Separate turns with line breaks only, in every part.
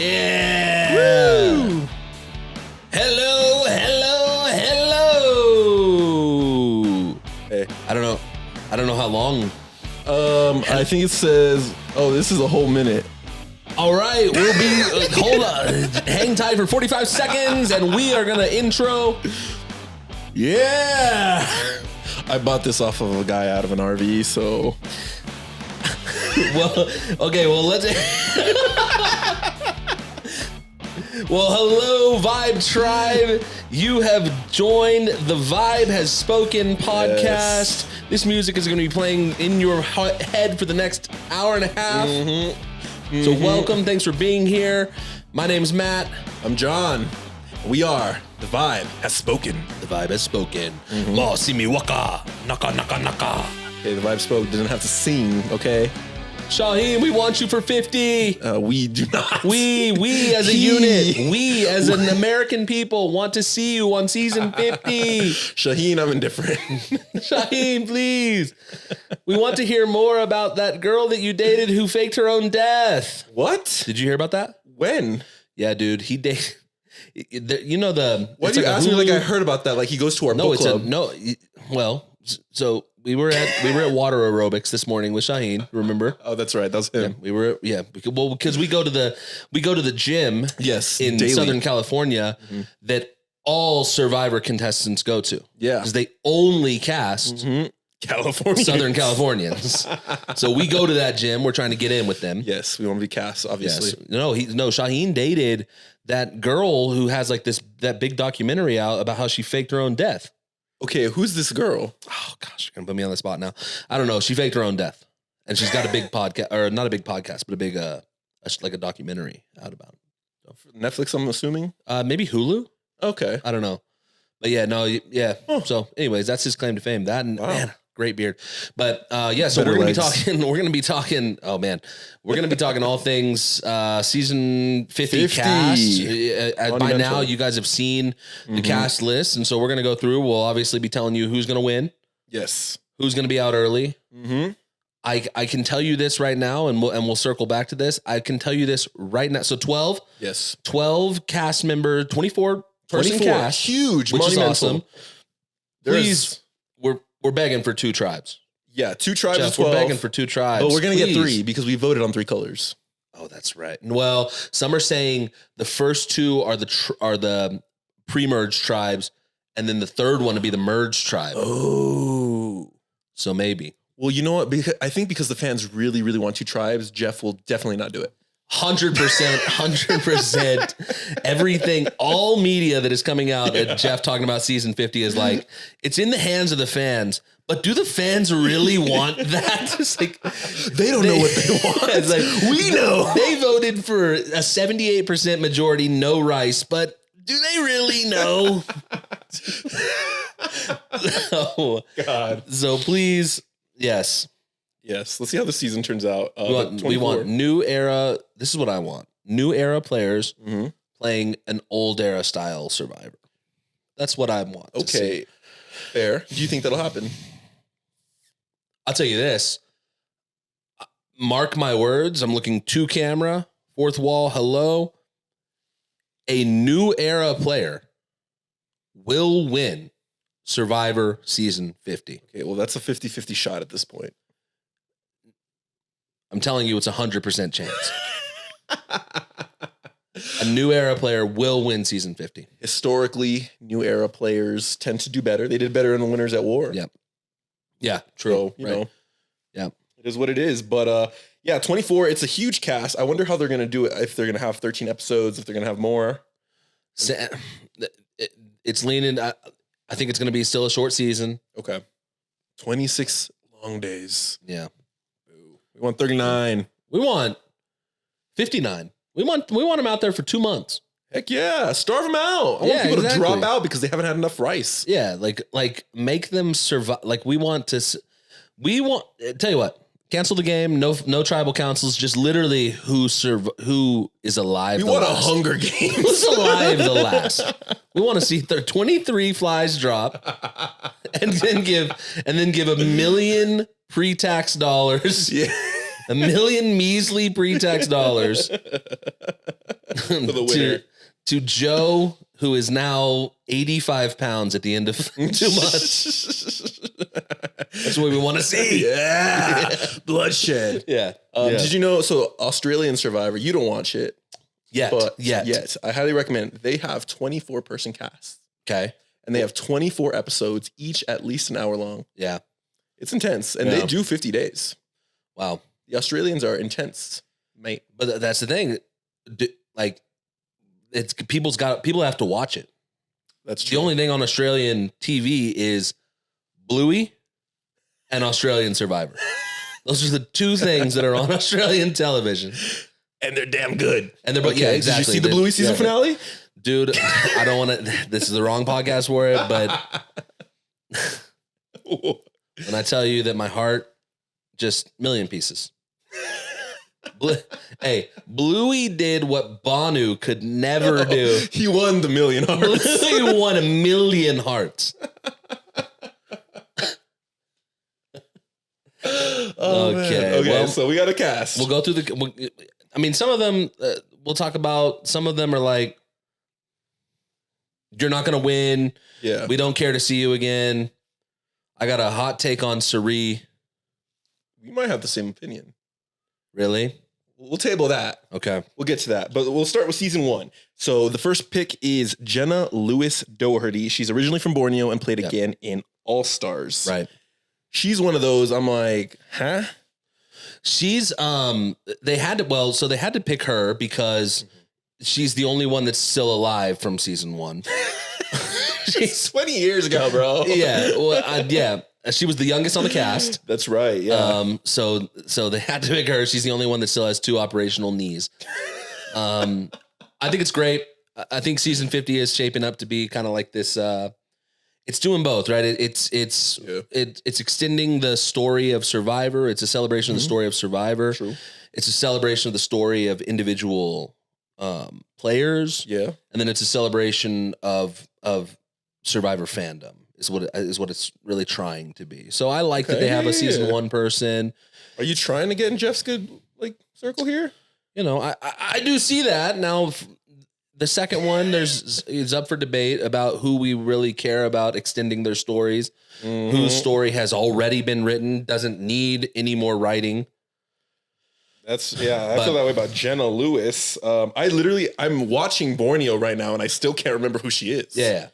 Yeah.
Woo!
Hello.
Hey.
I don't know how long.
I think it says, this is a whole minute.
All right, we'll be, hold on, hang tight for 45 seconds and we are going to intro.
Yeah. I bought this off of a guy out of an RV, so.
Let's. Well, hello, Vibe Tribe. You have joined the Vibe Has Spoken podcast.
Yes.
This music is going to be playing in your head for the next hour and a half. So welcome. Thanks for being here. My name's Matt.
I'm John. We are The Vibe Has Spoken.
The Vibe Has Spoken. Law simi waka. Naka naka naka.
Okay, The Vibe Spoke doesn't have to sing, okay?
Shaheen, we want you for 50.
We do not.
We as a unit, we as an American people want to see you on season 50.
Shaheen, I'm indifferent.
Shaheen, please. We want to hear more about that girl that you dated who faked her own death.
What?
Did you hear about that?
When?
Yeah, dude, he dated. You know the.
Why do you ask me like I heard about that? Like he goes to our book club.
So we were at water aerobics this morning with Shaheen. Remember?
Oh, that's right. That was him.
Because we go to the gym.
Yes,
in
daily.
Southern California that all Survivor contestants go to. Yeah, because they only cast
California,
Southern Californians. So we go to that gym. We're trying to get in with them.
Yes, we want to be cast. Obviously,
yes. Shaheen dated that girl who has like that big documentary out about how she faked her own death.
Okay, who's this girl?
Oh gosh, you're gonna put me on the spot now. I don't know. She faked her own death, and she's got a big podcast, or not a big podcast, but a big like a documentary out about it.
Netflix, I'm assuming.
Maybe Hulu.
Okay,
I don't know, but yeah.
Huh.
So, anyways, that's his claim to fame. That and man, great beard. But so
Better
we're gonna
legs.
be talking. Oh man, we're gonna be talking all things season 50 cast. By now, you guys have seen the cast list, and so we're gonna go through. We'll obviously be telling you who's gonna win.
Yes.
Who's gonna be out early. I can tell you this right now, and we'll circle back to this. I can tell you this right now. So 12.
Yes.
12 cast member, 24 person cast,
huge,
which
monumental.
is awesome. Please, we're begging for 2 tribes.
Yeah, 2 tribes.
Jeff,
of 12.
We're begging for 2 tribes,
but we're gonna get 3 because we voted on 3 colors.
Oh, that's right. Well, some are saying the first 2 are the pre-merged tribes, and then the third one to be the merged tribe.
Oh,
so maybe.
Well, you know what? I think because the fans really, really want 2 tribes, Jeff will definitely not do it.
100%. Everything, all media that is coming out at Jeff talking about season 50 is like, it's in the hands of the fans. But do the fans really want that? It's like
they don't know what they want.
It's like
we know.
They voted for a 78% majority, no rice, but do they really know? Oh God. So please, yes.
Yes. Let's see how the season turns out.
We want new era. This is what I want. New era players playing an old era style Survivor. That's what I want.
Okay. Fair. Do you think that'll happen?
I'll tell you this. Mark my words. I'm looking to camera, fourth wall. Hello. A new era player will win Survivor season 50.
Okay. Well, that's a 50-50 shot at this point.
I'm telling you, it's 100% chance. A new era player will win season 50.
Historically, new era players tend to do better. They did better in the Winners at War.
Yep. Yeah, true.
So, you know,
yeah,
it is what it is. But 24, it's a huge cast. I wonder how they're going to do it. If they're going to have 13 episodes, if they're going to have more.
It's leaning. I think it's going to be still a short season.
Okay. 26 long days.
Yeah.
We want 39.
We want 59. We want them out there for 2 months.
Heck yeah. Starve them out. I want people to drop out because they haven't had enough rice.
Yeah. Like make them survive. Like tell you what, cancel the game. No tribal councils. Just literally who is alive.
We want a Hunger Games.
Who's alive the last? We want to see 23 flies drop and then give $1 million pre-tax dollars.
Yeah.
$1 million measly pre-tax dollars
the winner.
to Joe, who is now 85 pounds at the end of 2 months. That's what we want to see.
Yeah. Bloodshed.
Yeah.
Did you know? So Australian Survivor, you don't watch it.
Yet.
I highly recommend. They have 24 person casts.
Okay.
And they have 24 episodes, each at least an hour long.
Yeah.
It's intense. And they do 50 days.
Wow.
The Australians are intense, mate.
But that's the thing. Like, it's people have to watch it.
That's true.
The only thing on Australian TV is Bluey and Australian Survivor. Those are the two things that are on Australian television.
And they're damn good.
And they're
okay. Exactly. Did you see the Bluey season finale?
Dude, I don't want to. This is the wrong podcast for it, but when I tell you that my heart just million pieces. Hey, Bluey did what Bonu could never do.
He won the million hearts.
Bluey won 1 million hearts.
Okay. Well, so we got a cast.
We'll go through I mean, some of them we'll talk about. Some of them are like, you're not going to win.
Yeah.
We don't care to see you again. I got a hot take on Suri.
We might have the same opinion.
Really?
We'll table that.
Okay.
We'll get to that. But we'll start with season 1. So the first pick is Jenna Lewis Doherty. She's originally from Borneo and played again in All Stars.
Right.
She's one of those, I'm like, huh?
She's they had to pick her because she's the only one that's still alive from season 1.
She's 20 years ago, bro.
Yeah. Well, yeah. She was the youngest on the cast.
That's right. Yeah.
So they had to pick her. She's the only one that still has 2 operational knees. I think it's great. I think season 50 is shaping up to be kind of like this. It's doing both, right? It's extending the story of Survivor. It's a celebration of the story of Survivor.
True.
It's a celebration of the story of individual players.
Yeah.
And then it's a celebration of Survivor fandom is what it's really trying to be. So I like that they have a season 1 person.
Are you trying to get in Jeff's good circle here?
You know, I do see that now. The second one, is up for debate about who we really care about extending their stories, whose story has already been written, doesn't need any more writing.
I feel that way about Jenna Lewis. I'm watching Borneo right now and I still can't remember who she is.
Yeah.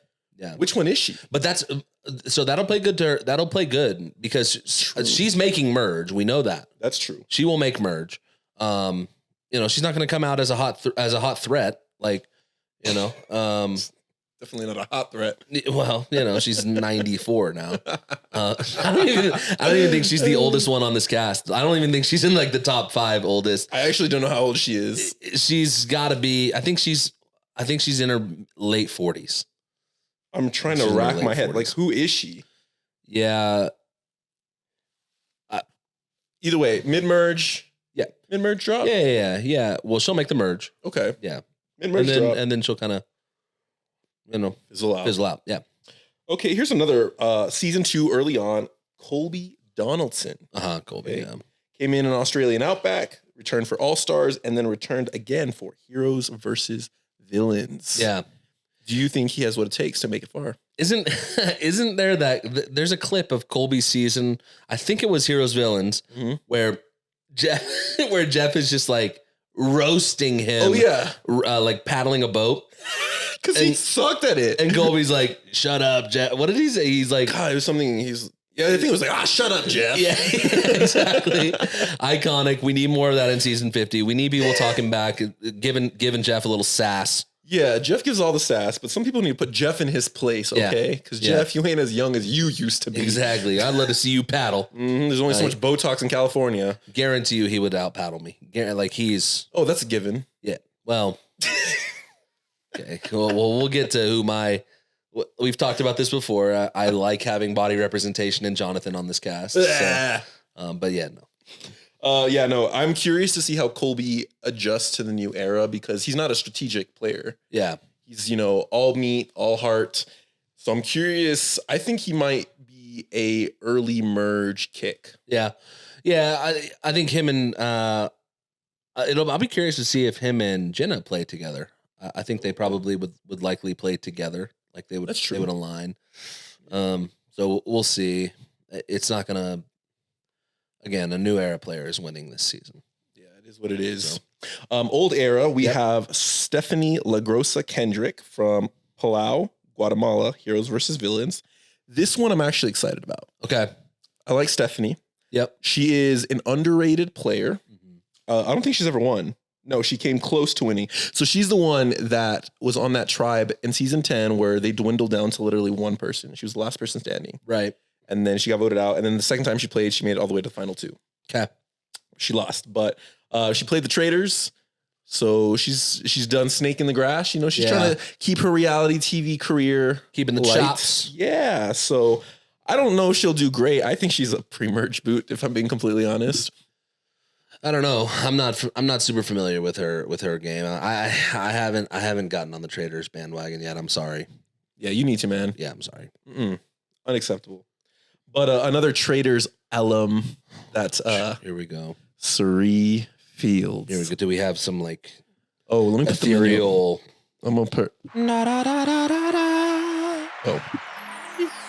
Which one is she?
But that'll play good to her. That'll play good because she's making Merge. We know that.
That's true.
She will make Merge. She's not going to come out as a hot threat. Like,
definitely not a hot threat.
Well, she's 94 now. I don't even think she's the oldest one on this cast. I don't even think she's in like the top 5 oldest.
I actually don't know how old she is.
She's got to be. I think she's in her late 40s.
I'm trying to rack my head. 40s. Like, who is she?
Yeah.
Either way, mid-merge.
Yeah.
Mid-merge drop?
Yeah. Well, she'll make the merge.
Okay.
Yeah.
Mid-merge drop.
And then she'll kind of, fizzle out. Yeah.
Okay, here's another season 2 early on. Colby Donaldson.
Colby,
okay. Came in an Australian Outback, returned for All Stars, and then returned again for Heroes versus Villains.
Yeah.
Do you think he has what it takes to make it far?
Isn't there there's a clip of Colby's season, I think it was Heroes Villains, where Jeff is just like roasting him.
Oh yeah.
Like paddling a boat.
Because he sucked at it.
And Colby's like, shut up, Jeff. What did he say? He's like,
God, it was something I think it was like, shut up, Jeff.
Yeah, exactly. Iconic. We need more of that in season 50. We need people talking back, giving Jeff a little sass.
Yeah, Jeff gives all the sass, but some people need to put Jeff in his place, okay? Because Jeff, you ain't as young as you used to be.
Exactly. I'd love to see you paddle.
There's only so much Botox in California.
Guarantee you he would out paddle me. Like he's...
Oh, that's a given.
Yeah. Well... Okay. Well, we'll get to who we've talked about this before. I like having body representation in Jonathan on this cast. So, but yeah, no.
I'm curious to see how Colby adjusts to the new era because he's not a strategic player.
Yeah.
He's, all meat, all heart. So I'm curious. I think he might be a early merge kick.
Yeah. Yeah. I think him and I'll be curious to see if him and Jenna play together. I think they probably would likely play together. Like they would.
That's true.
They would align. So we'll see. It's not gonna. Again, a new era player is winning this season.
Yeah, it is what it is. Old era, we have Stephanie LaGrosa Kendrick from Palau, Guatemala, Heroes versus Villains. This one I'm actually excited about.
Okay.
I like Stephanie.
Yep.
She is an underrated player. I don't think she's ever won. No, she came close to winning. So she's the one that was on that tribe in season 10 where they dwindled down to literally one person. She was the last person standing.
Right.
And then she got voted out. And then the second time she played, she made it all the way to the final 2.
Okay.
She lost, but she played the Traders. So she's done Snake in the Grass. You know, she's trying to keep her reality TV career.
Keeping the
light.
chops.
Yeah. So I don't know if she'll do great. I think she's a pre-merge boot, if I'm being completely honest.
I don't know. I'm not super familiar with her game. I haven't gotten on the Traders bandwagon yet. I'm sorry.
Yeah, you need to, man.
Yeah, I'm sorry.
Unacceptable. But another Traders alum. That's
here we go.
Suri Fields.
Here we go. Do we have some like
let me put
ethereal?
I'm gonna put. Oh,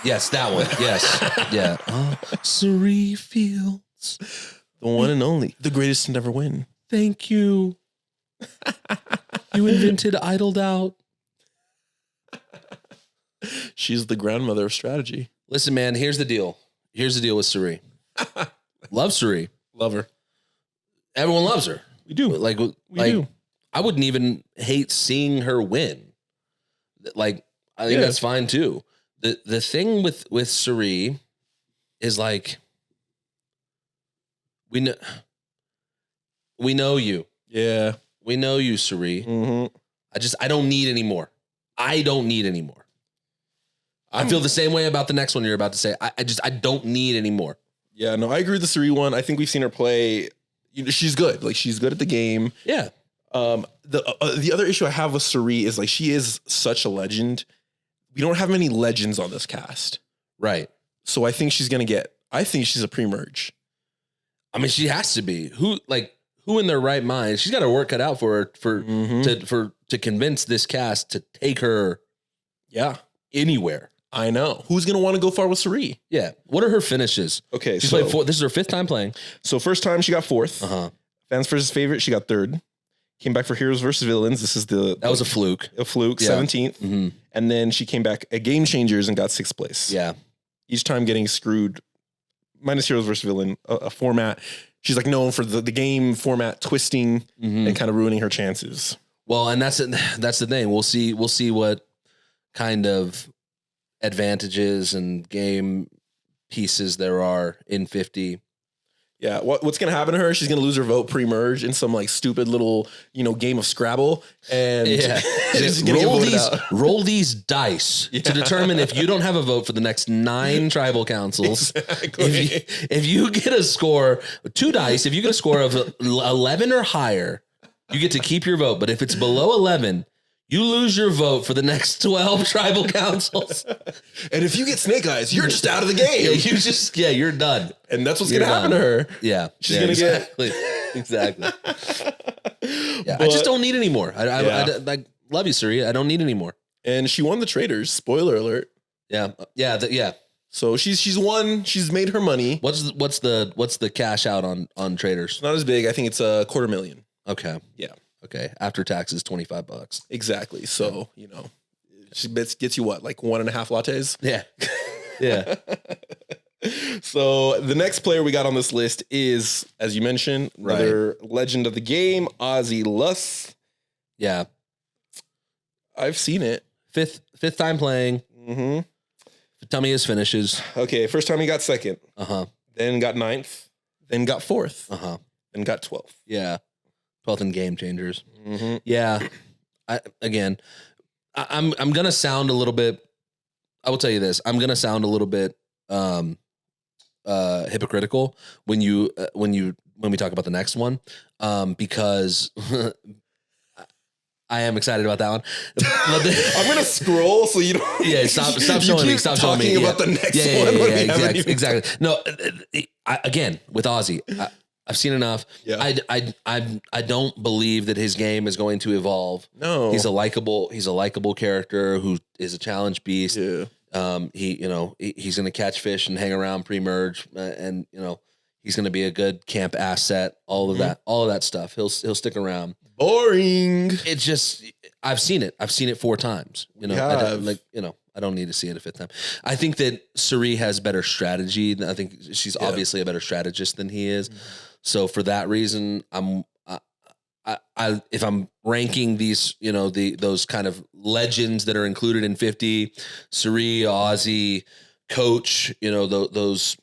yes, that one. Yes, yeah. Suri Fields,
the one and only, the greatest to never win.
Thank you. You invented Idled Out.
She's the grandmother of strategy.
Listen, man. Here's the deal. Here's the deal with Suri. Love Suri.
Love her.
Everyone loves her.
We do.
We do. I wouldn't even hate seeing her win. Like, I think that's fine too. The thing with Suri is like, we know you.
Yeah.
We know you, Suri.
Mm-hmm.
I don't need any more. I don't need any more. I feel the same way about the next one you're about to say. I don't need any more.
Yeah, no, I agree with the Suri one. I think we've seen her play. You know, she's good. Like, she's good at the game.
Yeah.
The other issue I have with Suri is like, she is such a legend. We don't have many legends on this cast.
Right.
So I think she's a pre-merge.
I mean, she has to be. Who in their right mind? She's got her work cut out for her to convince this cast to take her.
Yeah.
Anywhere.
I know. Who's going to want to go far with Suri?
Yeah. What are her finishes?
Okay.
She's played 4. This is her 5th time playing.
So first time she got 4th. Fans versus favorite, she got 3rd. Came back for Heroes versus Villains. This is that
was a fluke.
A fluke, 17th. And then she came back at Game Changers and got 6th place.
Yeah.
Each time getting screwed, minus Heroes versus Villain, a format. She's like known for the game format twisting and kind of ruining her chances.
Well, and that's the thing. We'll see what kind of advantages and game pieces there are in 50.
Yeah, what's gonna happen to her? She's gonna lose her vote pre-merge in some like stupid little game of Scrabble, and she's gonna
roll these dice to determine if you don't have a vote for the next 9 tribal councils. Exactly. If you get a score, 2 dice, if you get a score of 11 or higher, you get to keep your vote. But if it's below 11, you lose your vote for the next 12 tribal councils.
And if you get snake eyes, you're just out of the game.
You're done.
And that's what's going to happen to her.
Yeah.
She's going to get.
Exactly. Yeah. I just don't need any more. I love you, Suri. I don't need any more.
And she won the Traders. Spoiler alert.
Yeah. Yeah.
So she's won. She's made her money.
What's the cash out on Traders?
It's not as big. I think it's $250,000.
Okay.
Yeah.
Okay. After taxes, $25.
Exactly. So, she gets you what, like 1.5 lattes?
Yeah. Yeah.
So the next player we got on this list is, as you mentioned, another legend of the game, Ozzy Luss.
Yeah.
I've seen it.
Fifth time playing. Mm-hmm. Tell me his finishes.
Okay. First time he got 2nd. Then got 9th. Then got 4th. Then got 12th.
Yeah. 12th in Game Changers. Yeah. I'm gonna sound a little bit. I will tell you this. I'm gonna sound a little bit hypocritical when we talk about the next one, because I am excited about that one.
I'm gonna scroll so you don't.
Yeah, stop showing me. Stop showing me
about the next one.
Yeah, exactly. No, again with Ozzy. I've seen enough.
Yeah.
I don't believe that his game is going to evolve.
No.
He's a likable character who is a challenge beast.
Yeah.
He's going to catch fish and hang around pre-merge, and he's going to be a good camp asset. All of that stuff. He'll stick around.
Boring.
It's just I've seen it. I've seen it 4 times. I don't need to see it a 5th time. I think that Suri has better strategy. I think she's obviously a better strategist than he is. So for that reason, if I'm ranking these, those kind of legends that are included in 50, Suri, Ozzy, Coach, those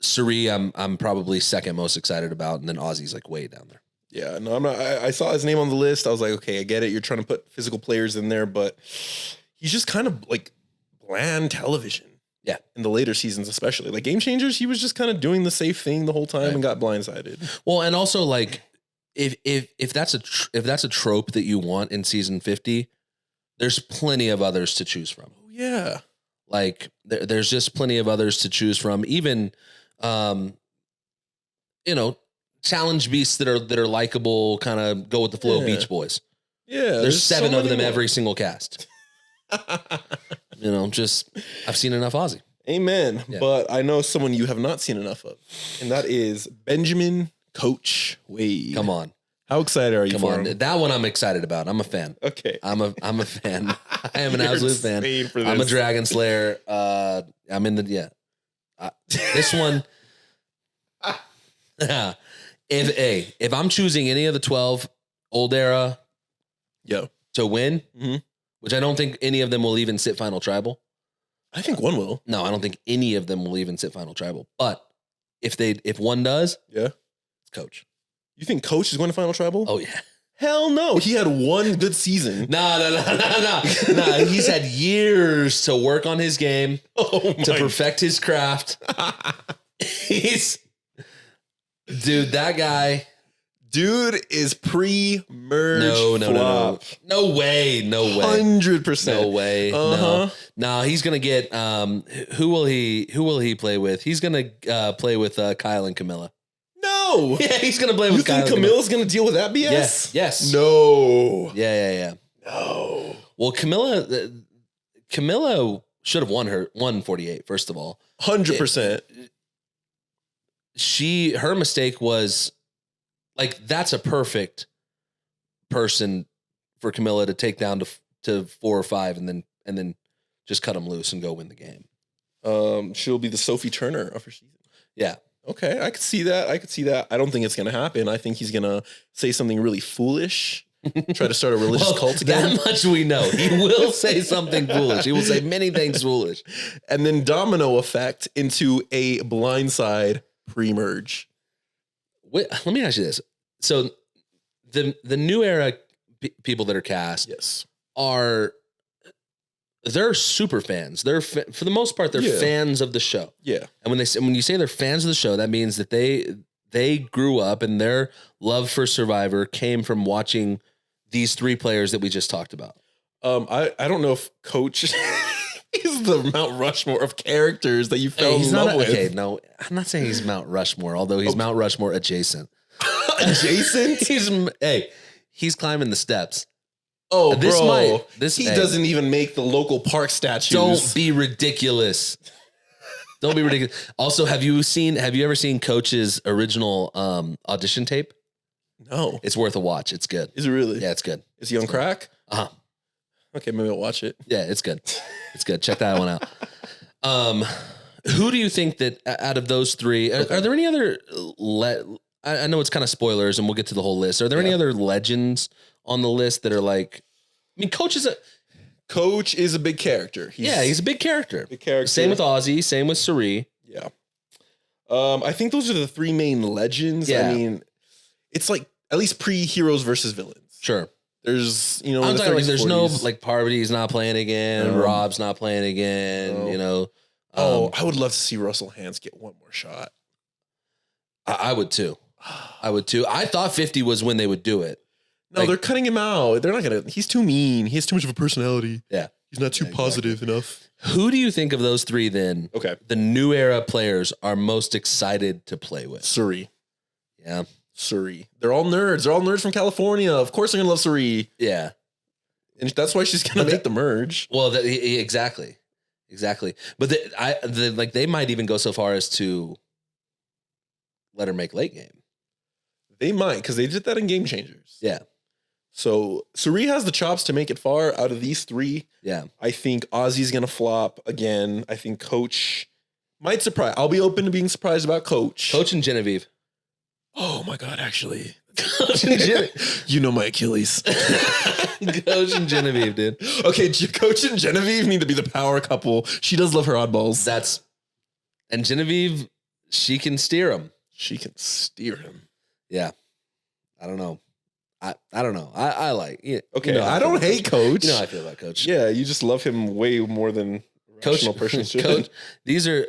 Suri, I'm probably second most excited about, and then Ozzy's like way down there.
Yeah, no, I'm not. I saw his name on the list. I was like, okay, I get it. You're trying to put physical players in there, but he's just kind of like bland television.
Yeah,
in the later seasons, especially like Game Changers, he was just kind of doing the safe thing the whole time and got blindsided.
Well, and also like if that's a trope that you want in season 50, there's plenty of others to choose from.
Oh yeah,
like there's just plenty of others to choose from. Even challenge beasts that are likable, kind of go with the flow. Beach Boys.
Yeah,
there's 7 of them every single cast. I've seen enough Ozzy.
Amen. Yeah. But I know someone you have not seen enough of, and that is Benjamin Coach Wade.
Come on.
How excited are you for him?
That one I'm excited about. I'm a fan.
Okay.
I'm a fan. I am an absolute fan. I'm a Dragon Slayer. I'm in the this one. If I'm choosing any of the 12 old era to win, which I don't think any of them will even sit Final Tribal.
I think one will.
No, I don't think any of them will even sit Final Tribal. But if one does, it's Coach.
You think Coach is going to Final Tribal?
Oh yeah.
Hell no. He had one good season.
No. He's had years to work on his game, to perfect his craft. That guy.
Dude is pre-merge flop.
No way.
100%.
No way. No, he's gonna get who will he play with? He's gonna play with Kyle and Camilla.
No.
Yeah, he's gonna play with Kyle.
You think Camilla's gonna deal with that BS?
Yes.
No.
Yeah. No. Well, Camilla should have won 48, first of all.
100%.
Her mistake was like, that's a perfect person for Camilla to take down to 4 or 5 and then just cut him loose and go win the game.
She'll be the Sophie Turner of her season.
Yeah.
Okay. I could see that. I don't think it's going to happen. I think he's going to say something really foolish, try to start a religious cult again.
That much we know. He will say something foolish. He will say many things foolish.
And then domino effect into a blindside pre-merge.
Wait, let me ask you this. So the new era people that are cast they're super fans. They're for the most part, they're fans of the show.
Yeah.
And when you say they're fans of the show, that means that they grew up and their love for Survivor came from watching these 3 players that we just talked about.
I don't know if Coach is the Mount Rushmore of characters that you fell in love with.
Okay, no, I'm not saying he's Mount Rushmore, although he's Mount Rushmore adjacent.
Adjacent?
He's climbing the steps.
Oh, he doesn't even make the local park statues.
Don't be ridiculous. Don't be ridiculous. Also, have you ever seen Coach's original audition tape?
No.
It's worth a watch. It's good.
Is it really?
Yeah, it's good.
Is he on crack?
Uh-huh.
Okay, maybe I'll watch it.
Yeah, it's good. It's good. Check that one out. Who do you think that out of those 3, are there any other I know it's kind of spoilers and we'll get to the whole list. Are there any other legends on the list that are like, I mean, Coach is a big character. He's a big character. Same with Ozzy, same with Suri.
Yeah. I think those are the 3 main legends. Yeah. I mean, it's like at least pre-heroes versus villains.
Sure.
There's, I'm
talking like there's 40s. No like Parvati's not playing again, Rob's not playing again,
I would love to see Russell Hantz get one more shot.
I would too. I thought 50 was when they would do it.
No, they're cutting him out. They're not gonna. He's too mean. He has too much of a personality.
Yeah,
He's not too positive enough.
Who do you think of those three then?
Okay.
The new era players are most excited to play with?
Suri.
Yeah.
Suri. They're all nerds. They're all nerds from California. Of course they're going to love Suri.
Yeah.
And that's why she's going to make the merge.
Well, exactly. Exactly. But they might even go so far as to let her make late game.
They might, because they did that in Game Changers.
Yeah.
So Suri has the chops to make it far out of these three.
Yeah.
I think Ozzy's going to flop again. I think Coach might surprise. I'll be open to being surprised about Coach.
Coach and Genevieve.
Oh my God, actually.
Coach and Genevieve.
You know my Achilles.
Coach and Genevieve, dude.
Okay, Coach and Genevieve need to be the power couple. She does love her oddballs.
And Genevieve, she can steer him.
She can steer him.
Yeah. I don't know. I don't know. I like. Yeah,
okay, I don't hate Coach.
You know how I feel about Coach.
Yeah, you just love him way more than
Coach.
Person should.
Coach. These are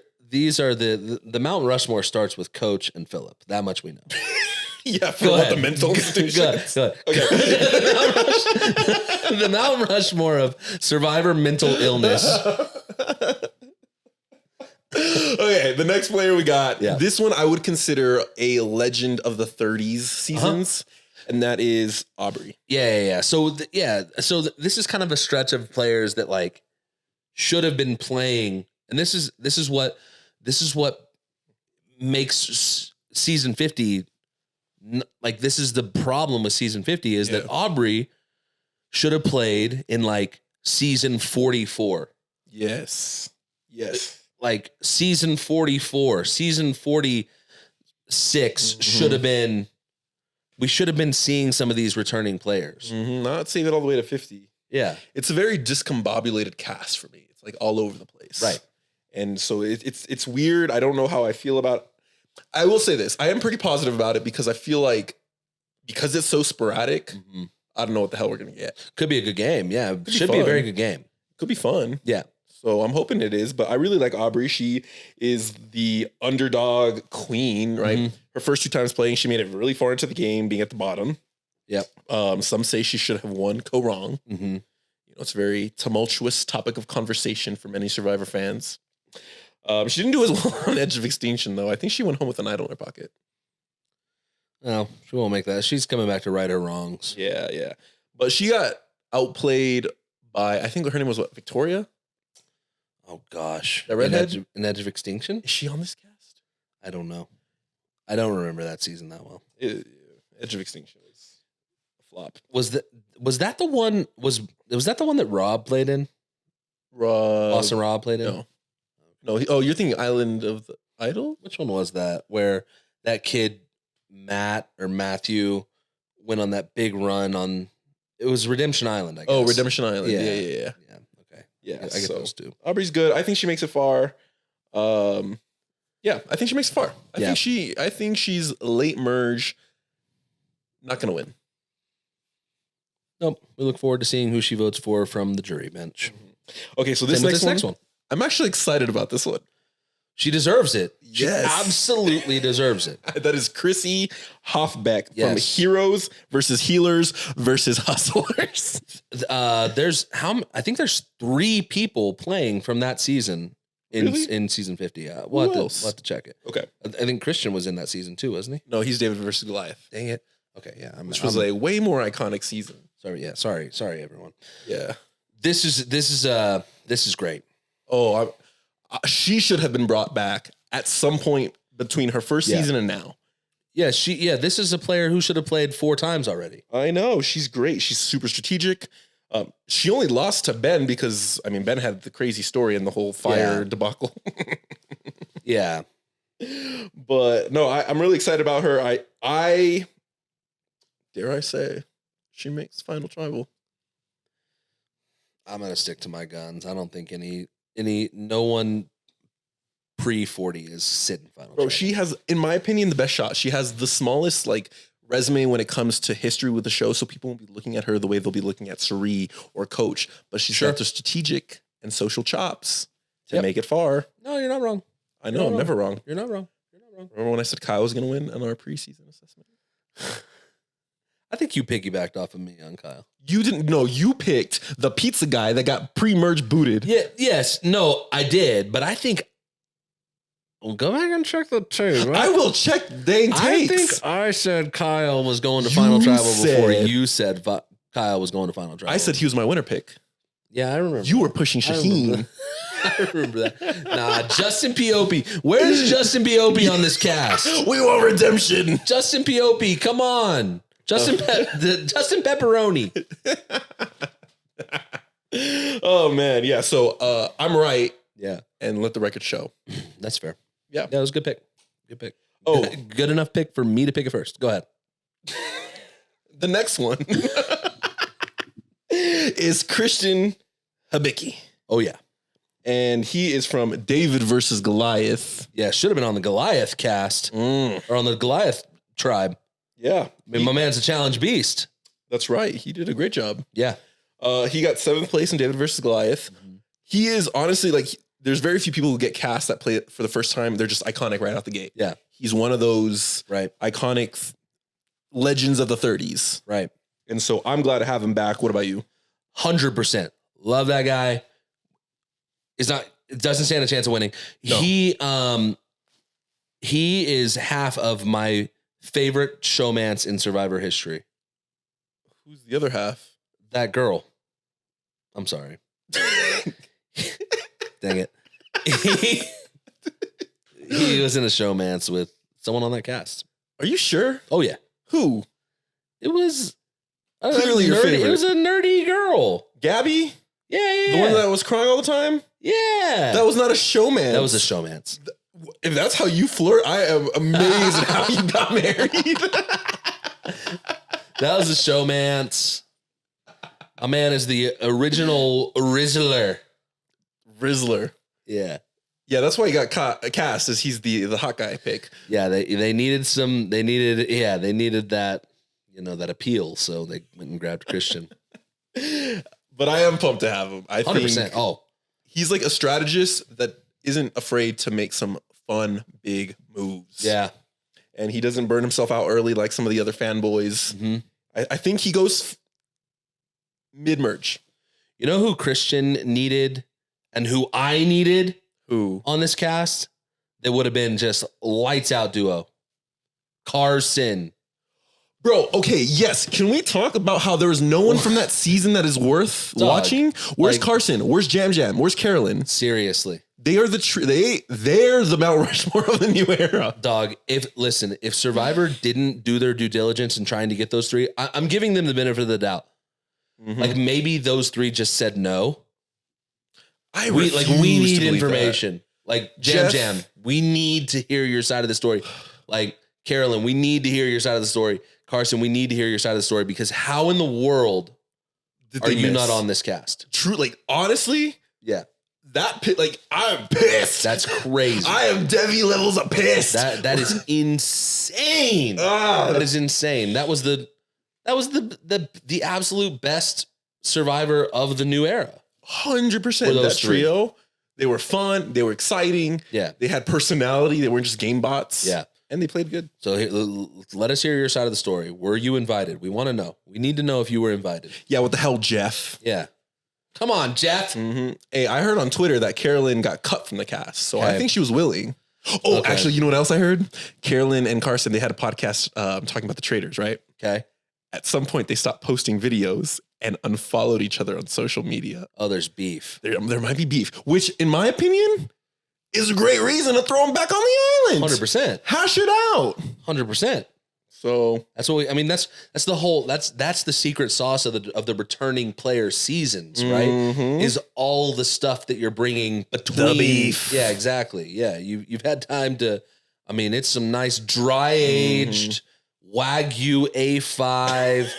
the Mount Rushmore starts with Coach and Philip. That much we know.
Yeah, for what the mental institutions.
Go ahead.
Okay.
The Mount Rushmore of survivor mental illness.
Okay, the next player we got.
Yeah.
This one I would consider a legend of the 30s seasons. And that is Aubrey.
Yeah. So this is kind of a stretch of players that like should have been playing, and this is what makes season 50 like this is the problem with season 50 is that Aubrey should have played in like season 44.
Yes.
Like season 44, season 46 should have been. We should have been seeing some of these returning players.
Not seeing it all the way to 50.
Yeah.
It's a very discombobulated cast for me. It's like all over the place.
Right.
And so it's weird. I don't know how I feel about. I will say this. I am pretty positive about it because I feel like because it's so sporadic, I don't know what the hell we're going to get.
Could be a good game. Yeah. Should be a very good game.
Could be fun.
Yeah.
So I'm hoping it is, but I really like Aubrey. She is the underdog queen, right? Her first 2 times playing, she made it really far into the game, being at the bottom.
Yep.
Some say she should have won co-wrong.
Mm-hmm.
You know, it's a very tumultuous topic of conversation for many Survivor fans. She didn't do as well on Edge of Extinction, though. I think she went home with an idol in her pocket.
No, she won't make that. She's coming back to right her wrongs.
Yeah. But she got outplayed by, I think her name was what, Victoria?
Oh, gosh.
That redhead?
An Edge of Extinction?
Is she on this cast?
I don't know. I don't remember that season that well.
Edge of Extinction was a flop.
Was that the one was that the one that Rob played in? Boston Rob played in?
No. You're thinking Island of the Idol?
Which one was that? Where that kid Matt or Matthew went on that big run on it was Redemption Island, I guess.
Oh, Redemption Island. Yeah.
Okay.
Yeah.
I get those two.
Aubrey's good. I think she makes it far. Yeah, I think she makes it far. I think she's late merge. Not gonna win.
Nope. We look forward to seeing who she votes for from the jury bench.
Okay, so this next one. I'm actually excited about this one.
She deserves it.
Yes.
She absolutely deserves it.
That is Chrissy Hoffbeck from Heroes versus Healers versus Hustlers.
I think there's 3 people playing from that season in season 50. We'll have to check it.
Okay.
I think Christian was in that season too, wasn't he?
No, he's David versus Goliath.
Dang it. Okay, yeah.
Which was a way more iconic season.
Sorry, everyone.
Yeah.
This is great.
Oh, she should have been brought back at some point between her first season and now.
Yeah, this is a player who should have played 4 times already.
I know. She's great. She's super strategic. She only lost to Ben because, Ben had the crazy story and the whole fire debacle.
Yeah.
But no, I'm really excited about her. I dare I say, she makes Final Tribal.
I'm going to stick to my guns. I don't think no one pre-40 is sitting Final Tribal.
She has, in my opinion, the best shot. She has the smallest, resume when it comes to history with the show, so people won't be looking at her the way they'll be looking at Suri or Coach, but she's got the strategic and social chops to make it far.
No, you're not wrong.
I know, I'm never wrong.
You're not wrong.
Remember when I said Kyle was going to win on our preseason assessment?
I think you piggybacked off of me on Kyle.
You didn't know. You picked the pizza guy that got pre-merge booted.
Yeah. Yes. No, I did. But I think. Well, go back and check the tape. Right?
I will check dang takes.
I think I said Kyle was going to
You
Final Tribal before
said-
you said Kyle was going to Final Tribal.
I said he was my winner pick.
Yeah, I remember.
You were pushing Shaheen.
I remember that. Nah, Justin P.O.P. Where's Justin P.O.P. on this cast?
We want redemption.
Justin P.O.P. Come on. Justin Pepperoni.
Oh, man. Yeah. So I'm right.
Yeah,
And let the record show.
that's fair.
Yeah.
That was a good pick. Good pick.
Oh.
Good enough pick for me to pick it first. Go ahead.
The next one is Christian Habicki.
Oh, yeah.
And he is from David versus Goliath.
Yeah, should have been on the Goliath cast or on the Goliath tribe.
Yeah.
I mean, my man's a challenge beast.
That's right. He did a great job.
Yeah.
He got 7th place in David versus Goliath. He is honestly like, there's very few people who get cast that play it for the first time. They're just iconic right out the gate.
Yeah.
He's one of those iconic legends of the 30s.
Right.
And so I'm glad to have him back. What about you?
100%. Love that guy. It doesn't stand a chance of winning.
No.
He is half of my favorite showmance in Survivor history.
Who's the other half?
That girl. I'm sorry. Dang it. He was in a showmance with someone on that cast.
Are you sure?
Oh, yeah.
Who?
It was
Clearly your
nerdy.
favorite.
It was a nerdy girl.
Gabby?
Yeah.
The one that was crying all the time?
Yeah.
That was not a showman.
That was a showmance.
If that's how you flirt, I am amazed at how you got married.
That was a showmance. A man is the original Rizzler.
Rizzler.
Yeah.
Yeah, that's why he got cast, is he's the hot guy pick.
Yeah, they needed that, that appeal, so they went and grabbed Christian.
But I am pumped to have him. I
100%.
think
Oh,
he's like a strategist that isn't afraid to make some fun, big moves.
yeah.
And he doesn't burn himself out early like some of the other fanboys.
Mm-hmm.
I think he goes mid-merge.
You know who Christian needed and who I needed
Who?
on this cast? That would have been just lights out duo. Carson.
Bro, okay, yes. Can we talk about how there is no one from that season that is worth
Dog,
watching? Where's
like-
Carson? Where's Jam Jam? Where's Carolyn?
Seriously.
They are they're the Mount Rushmore of the new era.
Dog, if Survivor didn't do their due diligence in trying to get those three, I'm giving them the benefit of the doubt.
Mm-hmm.
Like maybe those three just said no.
We
We need
to
information. Like Jam, we need to hear your side of the story. Like Carolyn, we need to hear your side of the story. Carson, we need to hear your side of the story, because how in the world are you not on this cast?
True, like honestly,
Yeah,
that pit, like I'm pissed.
that's crazy.
I am Devi levels of pissed.
That is insane. That is insane. That was the absolute best Survivor of the new era.
100%.
Were
That
those three.
trio, they were fun. They were exciting.
Yeah,
They had personality. They weren't just game bots.
yeah.
And they played good.
So let us hear your side of the story. Were you invited? We want to know. We need to know if you were invited.
Yeah, what the hell, Jeff?
Yeah. Come on, Jeff.
Mm-hmm. Hey, I heard on Twitter that Carolyn got cut from the cast. So
Okay.
I think she was willing. Oh,
Okay.
actually, you know what else I heard? Carolyn and Carson, they had a podcast talking about the traders, right?
Okay.
At some point, they stopped posting videos and unfollowed each other on social media.
Oh, there's beef.
There might be beef, which, in my opinion, is a great reason to throw them back on the island.
100%.
Hash it out.
100%.
So
That's what that's the whole that's the secret sauce of the returning player seasons, right?
Mhm.
Is all the stuff that you're bringing between
The beef.
Yeah, exactly. Yeah, you've had time to. I mean, it's some nice dry aged Wagyu A5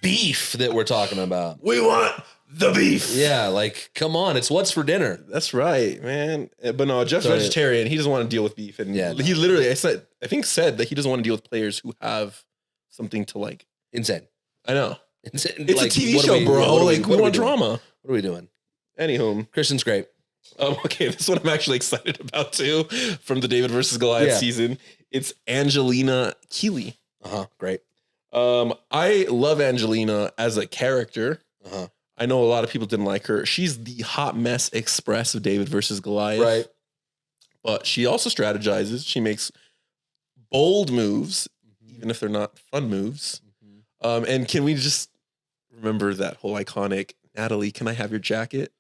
beef that we're talking about.
we want the beef.
Yeah, like come on, it's what's for dinner.
That's right, man. But no, Jeff's
So-
vegetarian. He doesn't want to deal with beef, and
Yeah, no.
he literally, I think said that he doesn't want to deal with players who have something to like.
Insane.
I know
Insane.
it's
Like,
a TV
what are
show,
we-
bro.
what are
Like we
what are
want
doing?
drama.
What are we doing?
Anywho,
Kristen's great.
okay, this one I'm actually excited about too. From the David versus Goliath
Yeah.
season, it's Angelina Keeley.
Great.
I love Angelina as a character.
Uh-huh.
I know a lot of people didn't like her. She's the hot mess express of David versus Goliath.
Right.
But she also strategizes. She makes bold moves, even if they're not fun moves. And can we just remember that whole iconic, Natalie, can I have your jacket?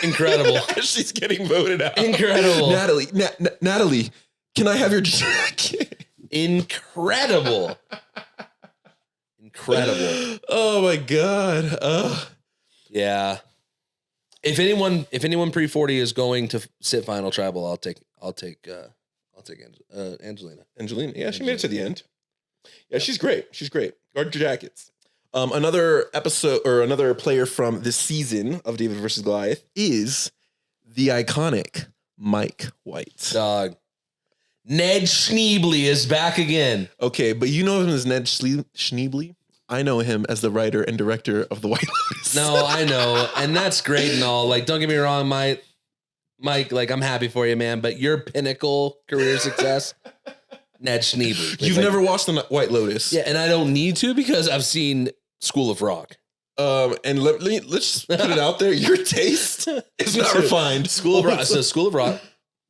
Incredible.
She's getting voted out.
Incredible.
Natalie, can I have your jacket?
Incredible. Incredible.
Oh my God.
Yeah. If anyone pre-40 is going to sit final tribal, I'll take Angelina.
Angelina. Yeah, she made it to the end. Yeah, she's great. She's great. Guard your jackets. Another episode or another player from this season of David versus Goliath is the iconic Mike White.
Dog. Ned Schneebly is back again.
Okay, but you know him as Ned Schneebly. I know him as the writer and director of The White Lotus.
No, I know. And that's great and all. Like, don't get me wrong, Mike, like, I'm happy for you, man. But your pinnacle career success, Ned Schneebly.
You've never watched The White Lotus.
Yeah, and I don't need to because I've seen School of Rock.
And let's just put it out there. Your taste is not refined.
School of Rock. So School of Rock,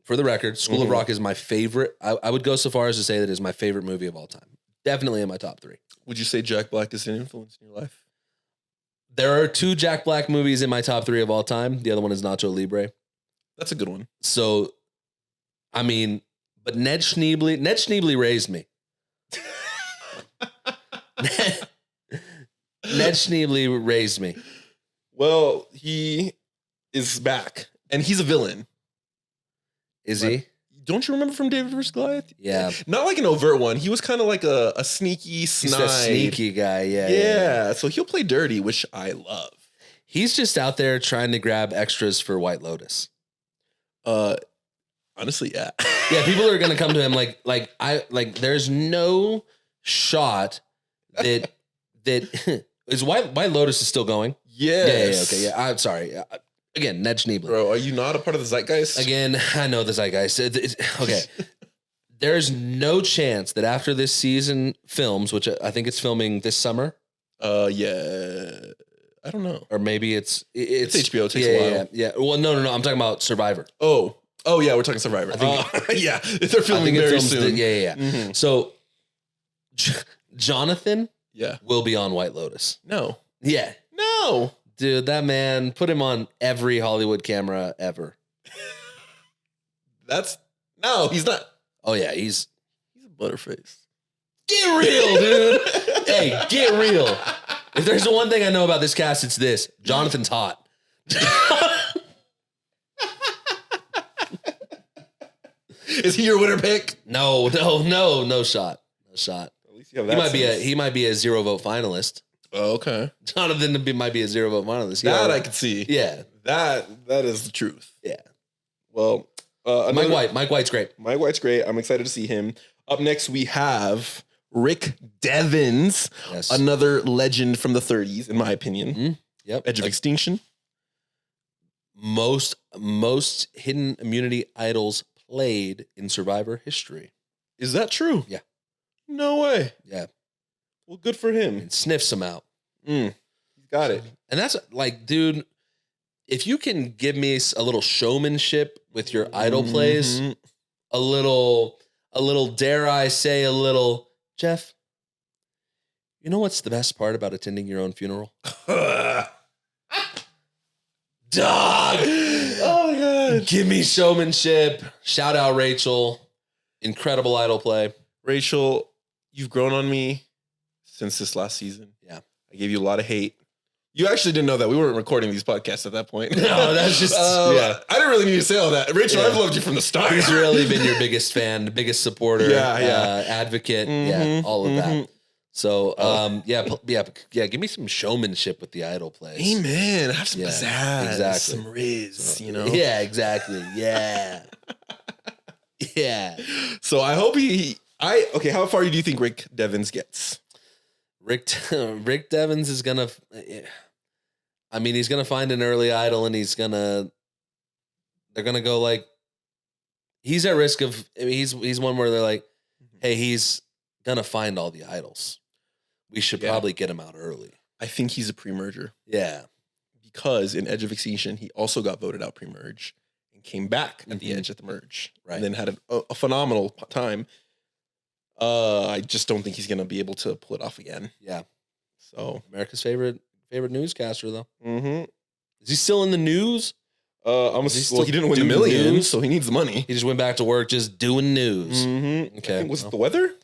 for the record, School of Rock is my favorite. I would go so far as to say that it is my favorite movie of all time. Definitely in my top 3.
Would you say Jack Black is an influence in your life?
There are 2 Jack Black movies in my top 3 of all time. The other one is Nacho Libre.
That's a good one.
So, I mean, but Ned Schneebly raised me. Ned Schneebly raised me.
Well, he is back, and he's a villain.
Is he?
Don't you remember from David vs. Goliath?
Yeah.
Not like an overt one. He was kind of like a sneaky, snide.
He's a sneaky guy, yeah.
Yeah, so he'll play dirty, which I love.
He's just out there trying to grab extras for White Lotus.
Honestly, yeah.
Yeah, people are gonna come to him like there's no shot that is White Lotus is still going.
Yes.
Yeah, okay, yeah. I'm sorry. Again, Ned Schneebly.
Bro, are you not a part of the zeitgeist?
Again, I know the zeitgeist. Okay. There's no chance that after this season films, which I think it's filming this summer.
Yeah. I don't know.
Or maybe it's
HBO. It takes a while.
Yeah. Well, no. I'm talking about Survivor.
Oh, yeah. We're talking Survivor. I think, yeah. They're filming very soon.
Yeah. Mm-hmm. So Jonathan will be on White Lotus.
No.
Yeah.
No.
Dude, that man, put him on every Hollywood camera ever.
No, he's not.
Oh, yeah, he's
a butterface.
Get real, dude. Hey, get real. If there's the one thing I know about this cast, it's this. Jonathan's hot.
Is he your winner pick?
No shot. No shot.
At least you have that.
He might be a 0 vote finalist.
Oh, okay.
Jonathan might be a 0 vote finalist.
That I could see.
Yeah.
That is the truth.
Yeah.
Well,
Mike White's great.
Mike White's great. I'm excited to see him. Up next, we have Rick Devens, another legend from the 30s, in my opinion.
Mm-hmm. Yep.
Edge of extinction.
Most hidden immunity idols played in Survivor history.
Is that true?
Yeah.
No way.
Yeah.
Well, good for him.
And sniffs him out.
He's got it.
And that's like, dude, if you can give me a little showmanship with your idol plays, a little, dare I say, Jeff, you know what's the best part about attending your own funeral? Dog.
Oh my God.
Give me showmanship. Shout out Rachel. Incredible idol play.
Rachel, you've grown on me since this last season.
Yeah.
I gave you a lot of hate. You actually didn't know that. We weren't recording these podcasts at that point.
No, that's just,
I didn't really need to say all that. Rachel, I've loved you from the start.
He's really been your biggest fan, biggest supporter, advocate, all of that. So, give me some showmanship with the idol plays.
Amen. Have some pizzazz,
exactly.
some riz, you know?
Yeah, exactly. Yeah. Yeah.
So I hope how far do you think Rick Devens gets?
Rick Devens is gonna, he's gonna find an early idol and they're gonna go like, he's at risk of, he's one where they're like, hey, he's gonna find all the idols. we should probably get him out early.
I think he's a pre-merger.
Yeah.
Because in Edge of Extinction, he also got voted out pre-merge and came back at the Edge at the merge.
Right.
And then had a phenomenal time. I just don't think he's going to be able to pull it off again.
Yeah.
So
America's favorite newscaster, though.
Mm-hmm.
Is he still in the news?
Well, he didn't win the millions, so he needs the money.
He just went back to work just doing news.
Mm-hmm.
Okay.
Was it the weather?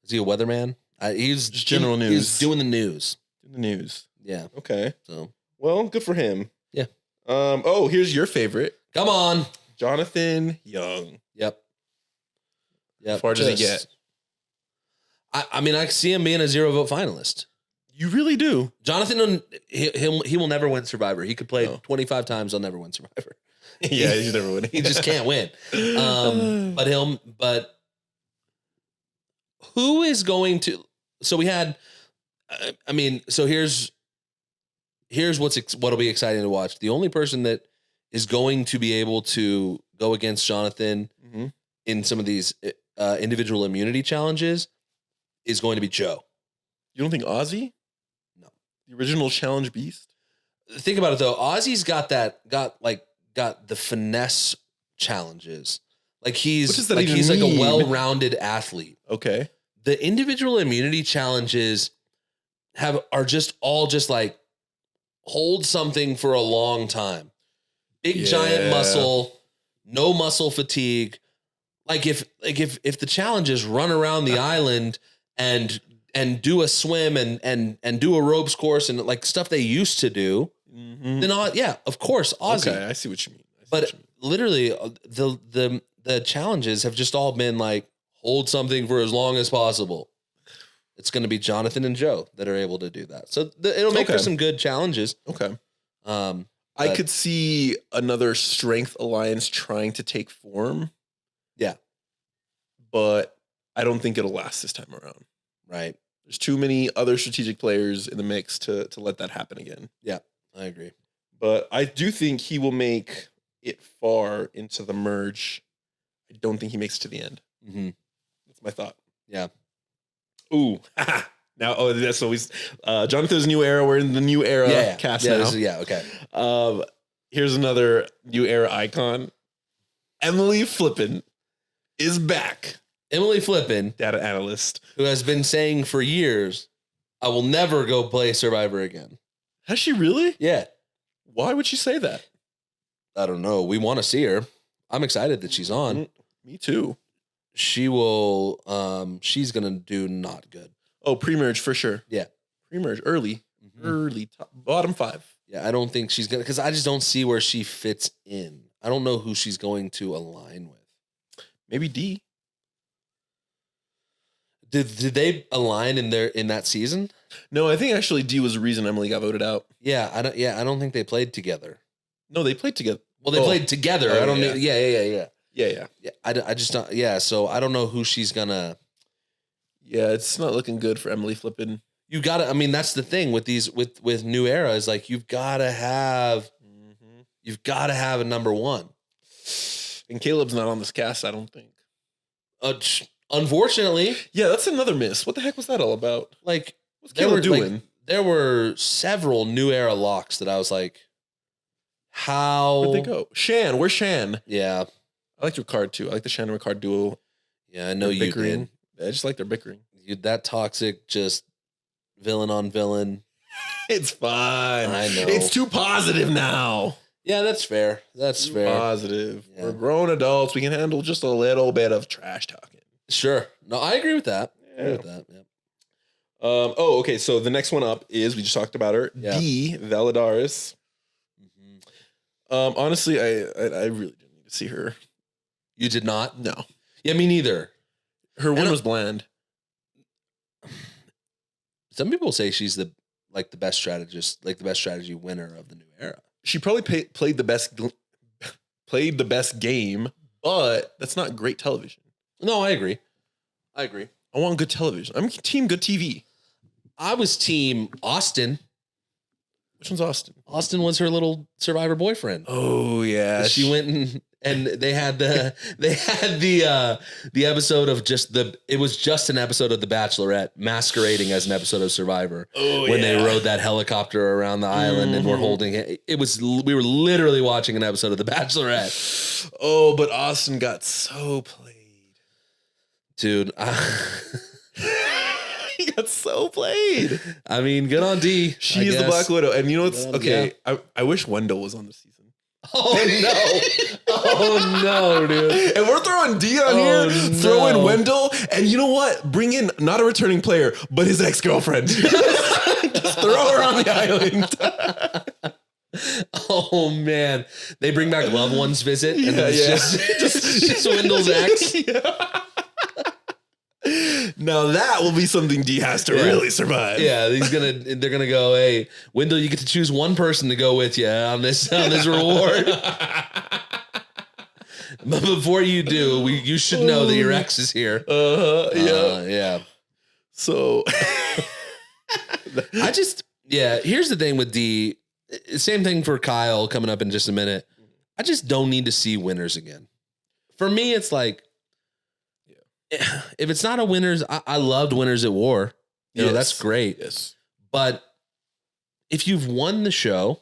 Is he a weatherman? He's
just general news.
He's doing the news.
The news.
Yeah.
Okay.
So,
well, good for him.
Yeah.
Oh, here's your favorite.
Come on.
Jonathan Young.
Yep.
How far does he get?
I mean, I see him being a 0-vote finalist.
You really do.
Jonathan, he will never win Survivor. He could play 25 times. He'll never win Survivor.
Yeah, he's never winning.
He just can't win. But who is going to? So we had. I mean, so here's what'll be exciting to watch. The only person that is going to be able to go against Jonathan in some of these individual immunity challenges is going to be Joe.
You don't think Ozzy?
No.
The original challenge beast?
Think about it though. Ozzy's got the finesse challenges. Like he's like a well-rounded athlete.
Okay.
The individual immunity challenges are just like hold something for a long time. Big giant muscle, no muscle fatigue. Like if the challenge is run around the island and do a swim and do a ropes course and like stuff they used to do, then of course Ozzy.
Okay, I see what you mean.
Literally the challenges have just all been like hold something for as long as possible. It's going to be Jonathan and Joe that are able to do that. So it'll make for some good challenges.
Okay. I could see another strength alliance trying to take form.
Yeah.
But I don't think it'll last this time around.
Right.
There's too many other strategic players in the mix to let that happen again.
Yeah, I agree.
But I do think he will make it far into the merge. I don't think he makes it to the end.
Mm-hmm.
That's my thought.
Yeah.
Ooh. Now, that's always Jonathan's new era. We're in the new era cast now.
Okay.
Here's another new era icon. Emily Flippin is back.
Emily Flippin,
data analyst,
who has been saying for years, I will never go play Survivor again.
Has she really?
Yeah.
Why would she say that?
I don't know. We want to see her. I'm excited that she's on.
Me too.
She will, she's going to do not good.
Oh, pre-merge for sure.
Yeah.
Pre-merge early, bottom 5.
Yeah. I don't think she's going to, because I just don't see where she fits in. I don't know who she's going to align with.
Maybe D.
Did they align in that season?
No, I think actually D was the reason Emily got voted out.
Yeah, I don't think they played together.
No, they played together.
Well, they played together. I don't know. Yeah. I just don't. Yeah, so I don't know who she's gonna.
Yeah, it's not looking good for Emily Flippin.
You gotta. I mean, that's the thing with these with new era is like you've gotta have a number one.
And Caleb's not on this cast, I don't think.
Unfortunately.
Yeah, that's another miss. What the heck was that all about?
Like,
what's Caleb doing?
There were several new era locks that I was like, how?
Where'd they go? Shan, where's Shan?
Yeah.
I liked Ricard too. I like the Shan and Ricard duo.
Yeah, I know you did.
I just like their bickering.
That toxic, just villain on villain.
It's fine.
I know.
It's too positive now.
Yeah, that's fair. That's
too
fair.
Positive. Yeah. We're grown adults. We can handle just a little bit of trash talking.
Sure. No, I agree with that.
Yeah. I agree with that. Yeah. Okay. So the next one up is, we just talked about her, D. Validaris. Honestly, I really didn't need to see her.
You did not?
No.
Yeah, me neither.
Her win was bland.
Some people say she's the best strategist, like the best strategy winner of the new era.
She probably played the best game, but that's not great television.
No, I agree.
I want good television. I'm team good TV.
I was team Austin.
Which one's Austin?
Austin was her little Survivor boyfriend.
Oh yeah,
She went and they had the episode of it was just an episode of The Bachelorette masquerading as an episode of Survivor.
Oh,
when they rode that helicopter around the island and were holding it. We were literally watching an episode of The Bachelorette.
Oh, but Austin got so played.
Dude,
he got so played.
I mean, good on D.
She is the Black Widow. And you know what's okay? Yeah. I wish Wendell was on the season.
Oh no. Oh no, dude.
And we're throwing D on here, throw in Wendell, and you know what? Bring in not a returning player, but his ex-girlfriend. Just throw her on the island.
Oh man. They bring back Loved Ones Visit and it's just Wendell's ex.
Yeah. Now that will be something D has to really survive.
Yeah, they're gonna go, hey, Wendell, you get to choose one person to go with you on this reward. But before you do, you should know that your ex is here. Yeah.
So
here's the thing with D. Same thing for Kyle coming up in just a minute. I just don't need to see winners again. For me, it's like, if it's not a winners, I loved Winners at War. You know, that's great.
Yes.
But if you've won the show,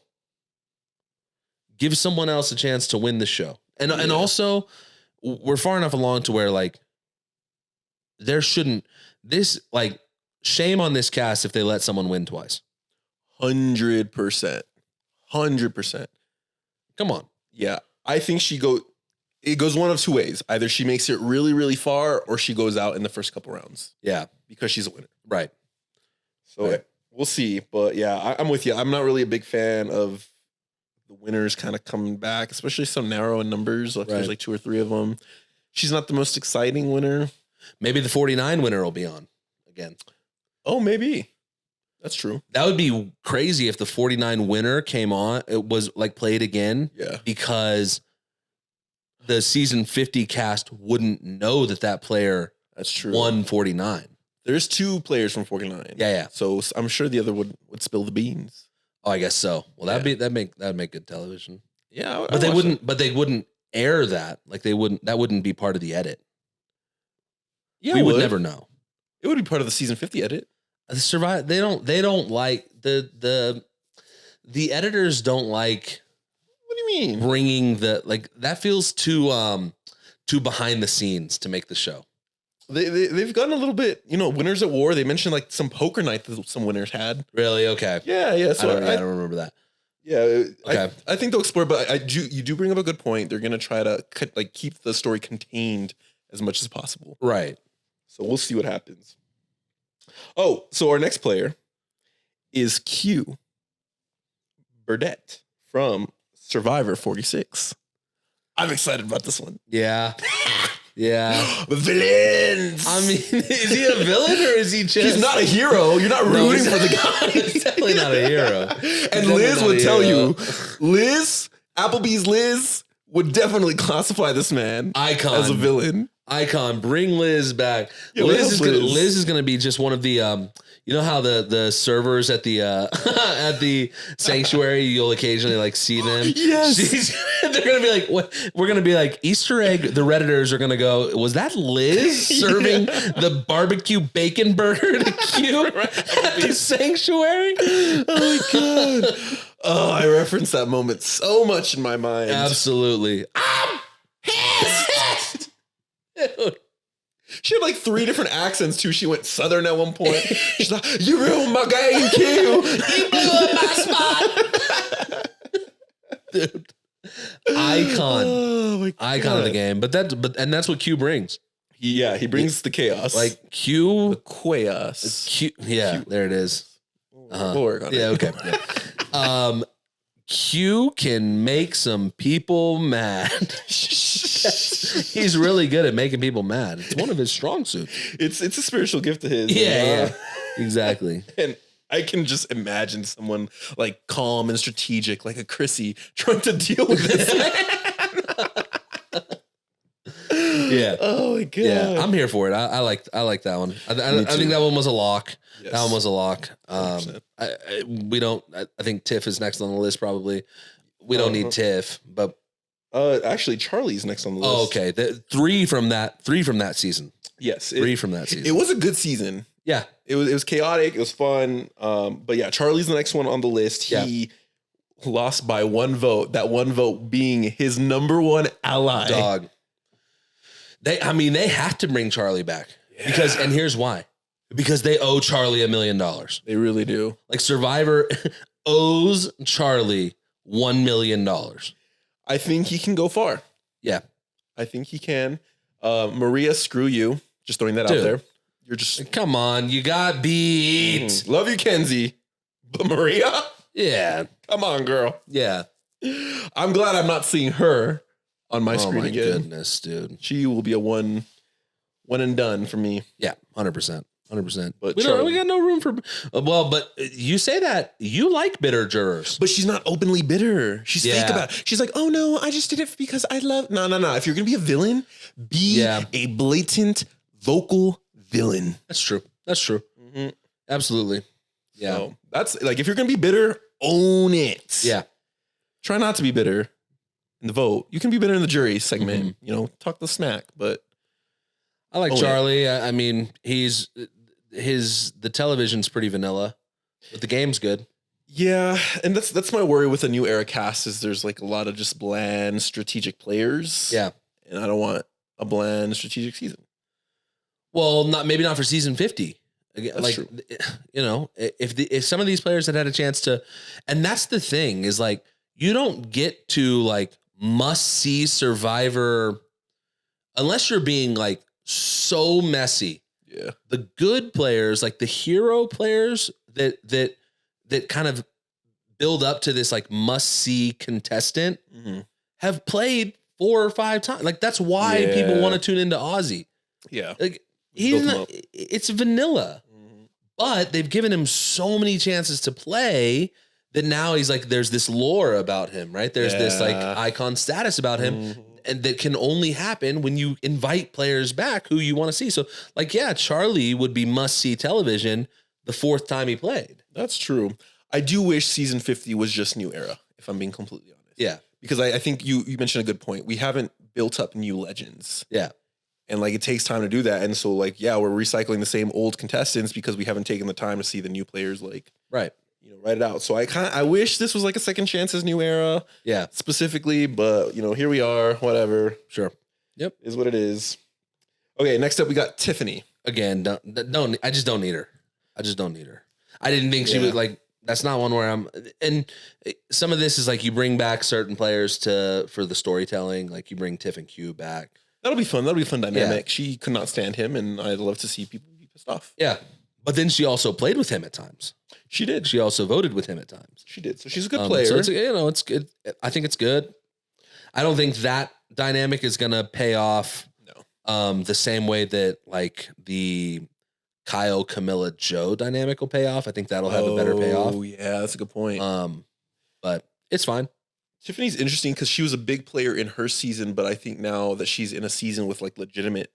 give someone else a chance to win the show. And also, we're far enough along to where, like, shame on this cast if they let someone win twice.
100%. 100%.
Come on.
Yeah. I think it goes one of two ways. Either she makes it really, really far, or she goes out in the first couple rounds.
Yeah.
Because she's a winner.
Right.
So we'll see. But yeah, I'm with you. I'm not really a big fan of the winners kind of coming back, especially so narrow in numbers. Like there's like 2 or 3 of them. She's not the most exciting winner.
Maybe the 49 winner will be on again.
Oh, maybe. That's true.
That would be crazy if the 49 winner came on. It was like played again.
Yeah.
Because the season 50 cast wouldn't know that player
that's true
won 49.
There's 2 players from 49.
Yeah.
So I'm sure the other would spill the beans.
Oh, I guess so. Well, that'd make good television.
Yeah,
but they wouldn't air that. Like that wouldn't be part of the edit.
Yeah,
we would never know.
It would be part of the season 50 edit.
They don't like the editors don't like.
What do you mean?
Bringing that feels too behind the scenes to make the show.
They've gotten a little bit, Winners at War. They mentioned like some poker night that some winners had.
Really? Okay.
Yeah. So
I don't remember that.
Yeah. Okay. I think they'll explore, but you do bring up a good point. They're gonna try to keep the story contained as much as possible.
Right.
So we'll see what happens. Oh, so our next player is Q Burdett from Survivor 46. I'm excited about this one.
Yeah. Yeah.
Villains.
I mean, is he a villain or is he just...
He's not a hero. You're not rooting for the guy.
He's definitely not a hero.
And Liz would tell you, Applebee's Liz would definitely classify this man as a villain.
Icon. Bring Liz back.
Yeah,
Liz is gonna be just one of the you know how the servers at the at the sanctuary, you'll occasionally see them.
Yes.
They're gonna be like, what? We're gonna be like Easter egg. The Redditors are gonna go, was that Liz serving the barbecue bacon burger to Q at the sanctuary?
Oh my god. Oh, I referenced that moment so much in my mind.
Absolutely.
Dude. She had 3 different accents too. She went Southern at one point. She's like, "You ruined my game, Q.
You blew up my spot." Dude. Icon.
Oh my god.
Icon of the game. But that's what Q brings.
He brings the chaos.
Q.
The chaos.
Q. Yeah, Q. There it is.
We'll work on it.
Yeah, okay. Yeah. Q can make some people mad. He's really good at making people mad. It's one of his strong suits.
It's a spiritual gift of his.
Yeah. Exactly.
And I can just imagine someone calm and strategic, like a Chrissy, trying to deal with this man.
Yeah.
Oh my god.
Yeah, I'm here for it. I like that one. I think that one was a lock. Yes. That one was a lock. I We don't. I think Tiff is next on the list. Probably. We don't need Tiff, but
actually, Charlie's next on the list.
oh, okay. Three from that season.
Yes,
three from that season.
It was a good season.
Yeah,
it was chaotic. It was fun. But yeah, Charlie's the next one on the list. He lost by 1 vote. That 1 vote being his number 1 ally.
Dog. They have to bring Charlie back because, and here's why. Because they owe Charlie $1 million.
They really do.
Like Survivor owes Charlie $1 million.
I think he can go far.
Yeah.
I think he can. Maria, screw you. Just throwing that out there. You're just...
Come on. You got beat.
Love you, Kenzie. But Maria?
Yeah.
Come on, girl.
Yeah.
I'm glad I'm not seeing her on my screen again.
Oh, my goodness, dude.
She will be a one and done for me.
Yeah, 100%. 100%.
But
we got no room for... but you say that. You like bitter jurors.
But she's not openly bitter. She's fake about it. She's like, oh, no, I just did it because I love... No. If you're going to be a villain, be a blatant, vocal villain.
That's true. Mm-hmm. Absolutely. Yeah.
So that's like, if you're going to be bitter, own it. Yeah. Try not to be bitter in the vote. You can be bitter in the jury segment. Mm-hmm. Talk the smack, but...
I like Charlie. I mean, the television's pretty vanilla, but the game's good.
Yeah, and that's my worry with the new era cast is there's like a lot of just bland strategic players. Yeah, and I don't want a bland strategic season.
Well, maybe not for season 50. Again,
that's true.
If some of these players had a chance to, and that's the thing is like you don't get to like must see Survivor unless you're being like so messy. Yeah. The good players, like the hero players that kind of build up to this like must-see contestant have played 4 or 5 times. Like that's why people want to tune into Ozzy. Yeah. Like it's vanilla. But they've given him so many chances to play that now he's like there's this lore about him, right? There's this like icon status about him. And that can only happen when you invite players back who you want to see. So, like, yeah, Charlie would be must-see television the 4th time he played.
That's true. I do wish season 50 was just new era, if I'm being completely honest. Yeah. Because I think you mentioned a good point. We haven't built up new legends. Yeah. And, like, it takes time to do that. And so, like, yeah, we're recycling the same old contestants because we haven't taken the time to see the new players, like... Right. Write it out. So I wish this was like a second chance as new era. Yeah. Specifically, but here we are, whatever. Sure. Yep. Is what it is. Okay, next up we got Tiffany.
Again, don't I just don't need her. I didn't think she would like that's not one where and some of this is like you bring back certain players for the storytelling, like you bring Tiff and Q back.
That'll be fun. That'll be a fun dynamic. Yeah. She could not stand him and I'd love to see people be pissed off.
Yeah. But then she also played with him at times.
She did.
She also voted with him at times.
She did. So she's a good player.
So it's good. I think it's good. I don't think that dynamic is going to pay off the same way that like the Kyle, Camilla, Joe dynamic will pay off. I think that'll have a better payoff.
Oh, yeah. That's a good point.
But it's fine.
Tiffany's interesting because she was a big player in her season, but I think now that she's in a season with like legitimate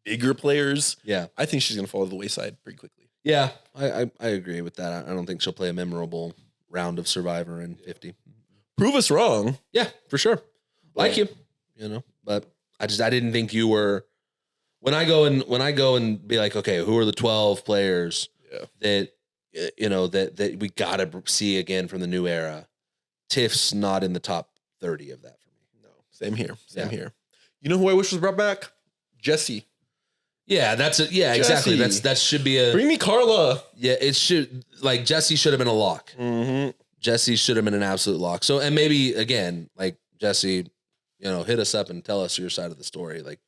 bigger players, I think she's going to fall to the wayside pretty quickly.
Yeah, I agree with that. I don't think she'll play a memorable round of Survivor in 50.
Prove us wrong.
Yeah, for sure. Like you, but I didn't think you were. When I go and be like, okay, who are the 12 players that that we gotta see again from the new era? Tiff's not in the top 30 of that for me.
No, same here. Same here. You know who I wish was brought back? Jesse.
Yeah, that's it. Yeah, Jesse. Exactly. That should be a...
Bring me Carla.
Yeah, it should... Like, Jesse should have been a lock. Mm-hmm. Jesse should have been an absolute lock. So, and maybe, again, like, Jesse, hit us up and tell us your side of the story. Like,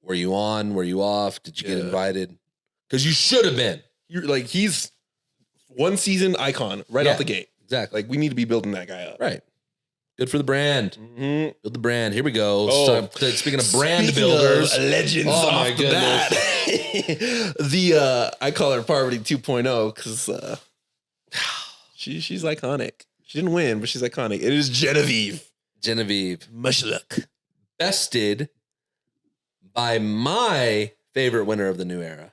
were you on? Were you off? Did you get invited? Because you should have been.
You're like, he's one season icon right out the gate.
Exactly.
Like, we need to be building that guy up.
Right. Good for the brand. Mm-hmm. Build the brand. Here we go. Oh. Speaking of brand builders.
Of legends. Oh, my goodness. I call her Parvati 2.0 because she's iconic. She didn't win, but she's iconic. It is Genevieve. Much luck.
Bested by my favorite winner of the new era,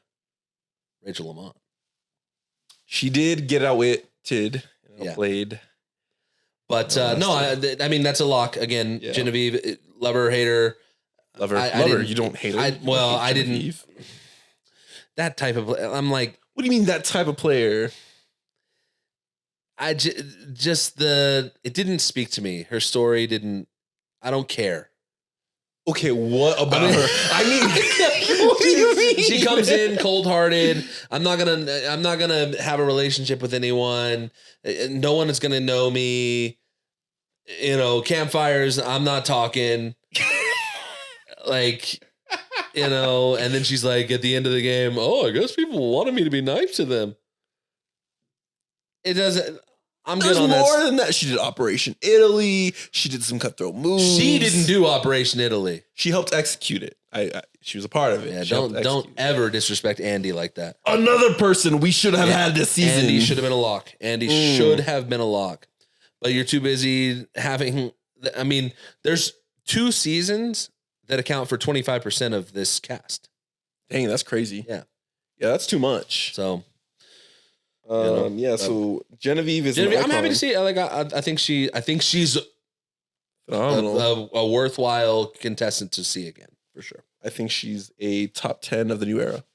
Rachel Lamont.
She did get out with accepted. Played.
But no, I mean, that's a lock. Again,
Yeah.
Genevieve, lover, hater.
Lover. You don't hate her?
I didn't. That type of, I'm like.
What do you mean that type of player?
It didn't speak to me. Her story didn't, I don't care.
Okay, what about her? I mean, what do you mean?
She comes in cold-hearted. I'm not gonna have a relationship with anyone. No one is gonna know me. You know, campfires. I'm not talking. Like, you know. And then she's like, at the end of the game, oh, I guess people wanted me to be nice to them. It doesn't. I'm
There's
good on
more than that. She did Operation Italy. She did some cutthroat moves.
She didn't do Operation Italy.
She helped execute it. She was a part of it.
Yeah, don't ever disrespect Andy like that.
Another person we should have had this season.
Andy should have been a lock. Andy should have been a lock. But you're too busy having. I mean, there's 2 seasons that account for 25% of this cast.
Dang, that's crazy.
Yeah,
that's too much.
So.
So Genevieve is.
I'm happy to see it. Like I think she's a worthwhile contestant to see again for sure.
I think she's a top 10 of the new era.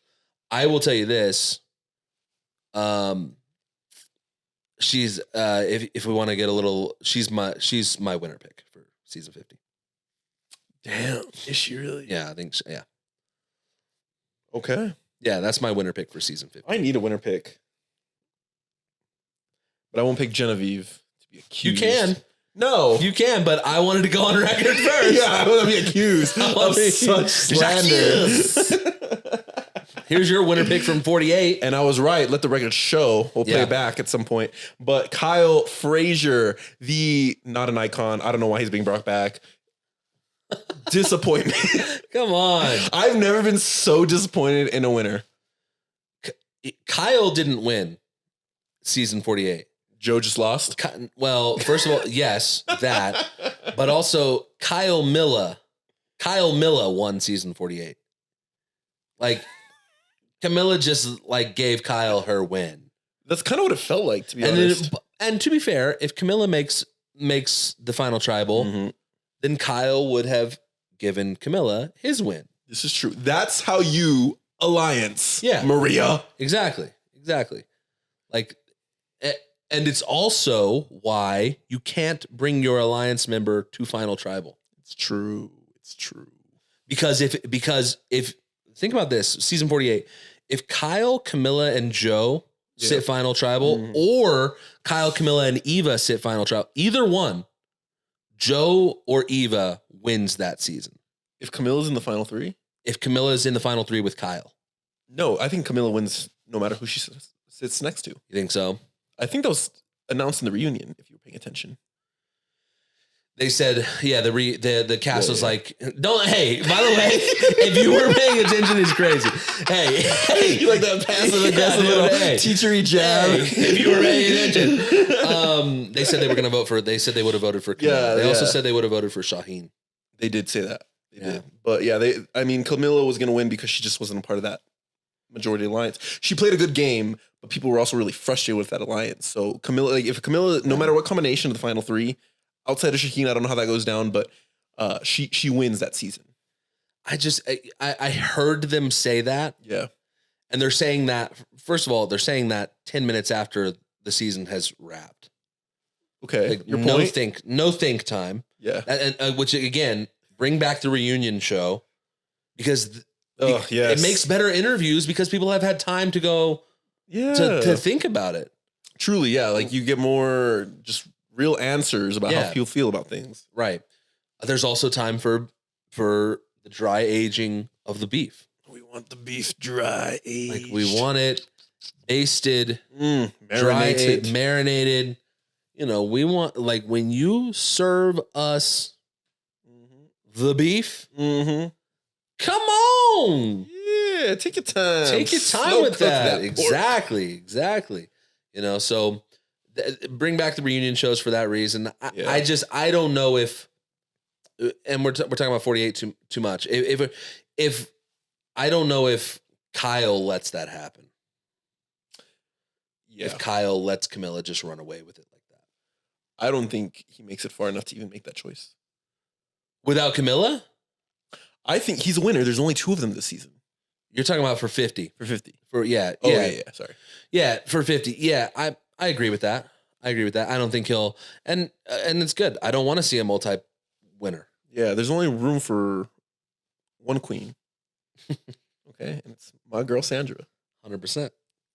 I will tell you this. She's if we want to get a little, she's my winner pick for season 50.
Damn, is she really?
Yeah, I think so. Yeah.
Okay.
Yeah, that's my winner pick for season 50.
I need a winner pick. But I won't pick Genevieve to be accused.
You can.
No.
You can, but I wanted to go on record first.
Yeah, I want to be accused of such slander.
Here's your winner pick from 48.
And I was right. Let the record show. We'll play it back at some point. But Kyle Frazier, not an icon. I don't know why he's being brought back. Disappointment.
Come on.
I've never been so disappointed in a winner.
Kyle didn't win season 48.
Joe just lost?
Well, first of all, yes, that. But also, Kyle Milla won season 48. Like, Camilla just, like, gave Kyle her win.
That's kind of what it felt like, to be honest.
And to be fair, if Camilla makes the final tribal, then Kyle would have given Camilla his win.
This is true. That's how you alliance, Maria.
Exactly. Like, and it's also why you can't bring your alliance member to final tribal.
It's true.
Because if think about this, season 48, if Kyle, Camilla, and Joe sit final tribal, or Kyle, Camilla, and Eva sit final tribal, either one, Joe or Eva wins that season.
If Camilla's in the final 3?
If Camilla is in the final 3 with Kyle.
No, I think Camilla wins no matter who she sits next to.
You think so?
I think that was announced in the reunion, if you were paying attention.
They said, the cast was like, don't, hey, by the way, if you were paying attention, it's crazy. Hey.
You like that passive aggressive little teachery jab.
Hey, if you were paying attention. They said they were going to vote they said they would have voted for Camilla. They also said they would have voted for Shaheen.
They did say that. They did. But Camilla was going to win because she just wasn't a part of that majority alliance. She played a good game, but people were also really frustrated with that alliance. So Camilla, if Camilla, no matter what combination of the final 3, outside of Shaheen, I don't know how that goes down, but she wins that season.
I heard them say that.
Yeah.
And they're saying that, first of all, they're saying that 10 minutes after the season has wrapped.
Okay.
Like, no think time.
Yeah.
And which, again, bring back the reunion show because it makes better interviews because people have had time to go to think about it.
Truly, yeah. Like you get more just real answers about how people feel about things.
Right. There's also time for the dry aging of the beef.
We want the beef dry aged.
Like we want it basted, marinated. You know, we want, like, when you serve us the beef, come on.
Yeah, take your time.
Take your time with that. Exactly. You know, so bring back the reunion shows for that reason. I don't know if, and we're talking about 48 too much. If I don't know if Kyle lets that happen. if Kyle lets Camilla just run away with it like that.
I don't think he makes it far enough to even make that choice.
Without Camilla?
I think he's a winner. There's only 2 of them this season.
You're talking about for 50.
For 50.
Yeah.
Sorry.
Yeah, for 50. Yeah, I agree with that. I don't think he'll and it's good. I don't want to see a multi-winner.
Yeah, there's only room for one queen. Okay, and it's my girl Sandra.
100%.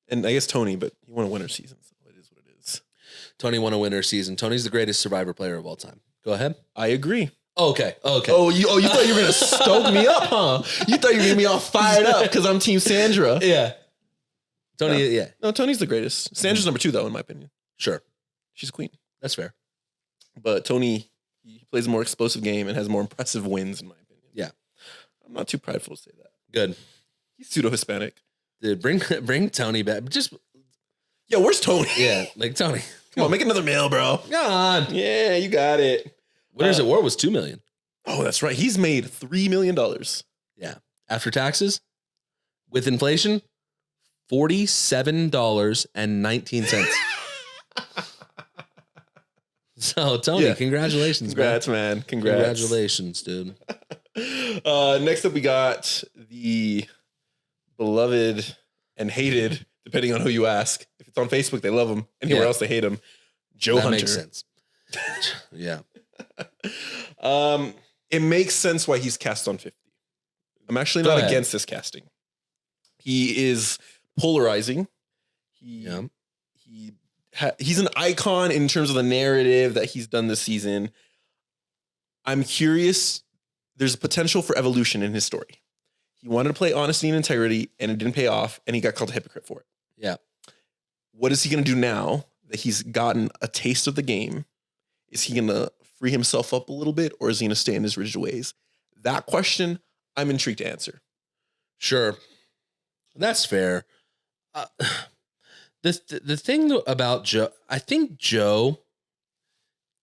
And I guess Tony, but he won a winter season, so it is what it is.
Tony won a winter season. Tony's the greatest Survivor player of all time. Go ahead.
I agree.
Okay.
Oh, you thought you were gonna stoke me up, huh? You thought you were gonna be all fired up because I'm Team Sandra.
Yeah. Tony, yeah.
No, Tony's the greatest. Sandra's number 2, though, in my opinion.
Sure.
She's a queen.
That's fair.
But Tony, he plays a more explosive game and has more impressive wins, in my opinion.
Yeah.
I'm not too prideful to say that.
Good.
He's pseudo-Hispanic.
Dude, bring Tony back.
Yo, where's Tony?
Yeah, like Tony.
Come on, make another meal, bro.
Come on.
Yeah, you got it.
Winners at War was $2 million.
Oh, that's right. He's made $3 million.
Yeah. After taxes, with inflation, $47.19. So, Tony, congratulations,
Congrats, man. Congrats.
Congratulations, dude.
Next up, we got the beloved and hated, depending on who you ask. If it's on Facebook, they love him. Anywhere else, they hate him. Joe
that
Hunter.
Makes sense. Yeah.
It makes sense why he's cast on 50. I'm actually not against this casting. He is polarizing. He's an icon in terms of the narrative that he's done this season. I'm curious. There's a potential for evolution in his story. He wanted to play honesty and integrity, and it didn't pay off, and he got called a hypocrite for it.
Yeah.
What is he going to do now that he's gotten a taste of the game? Is he going to free himself up a little bit, or is he going to stay in his rigid ways? That question, I'm intrigued to answer.
Sure. That's fair. The thing about Joe, I think Joe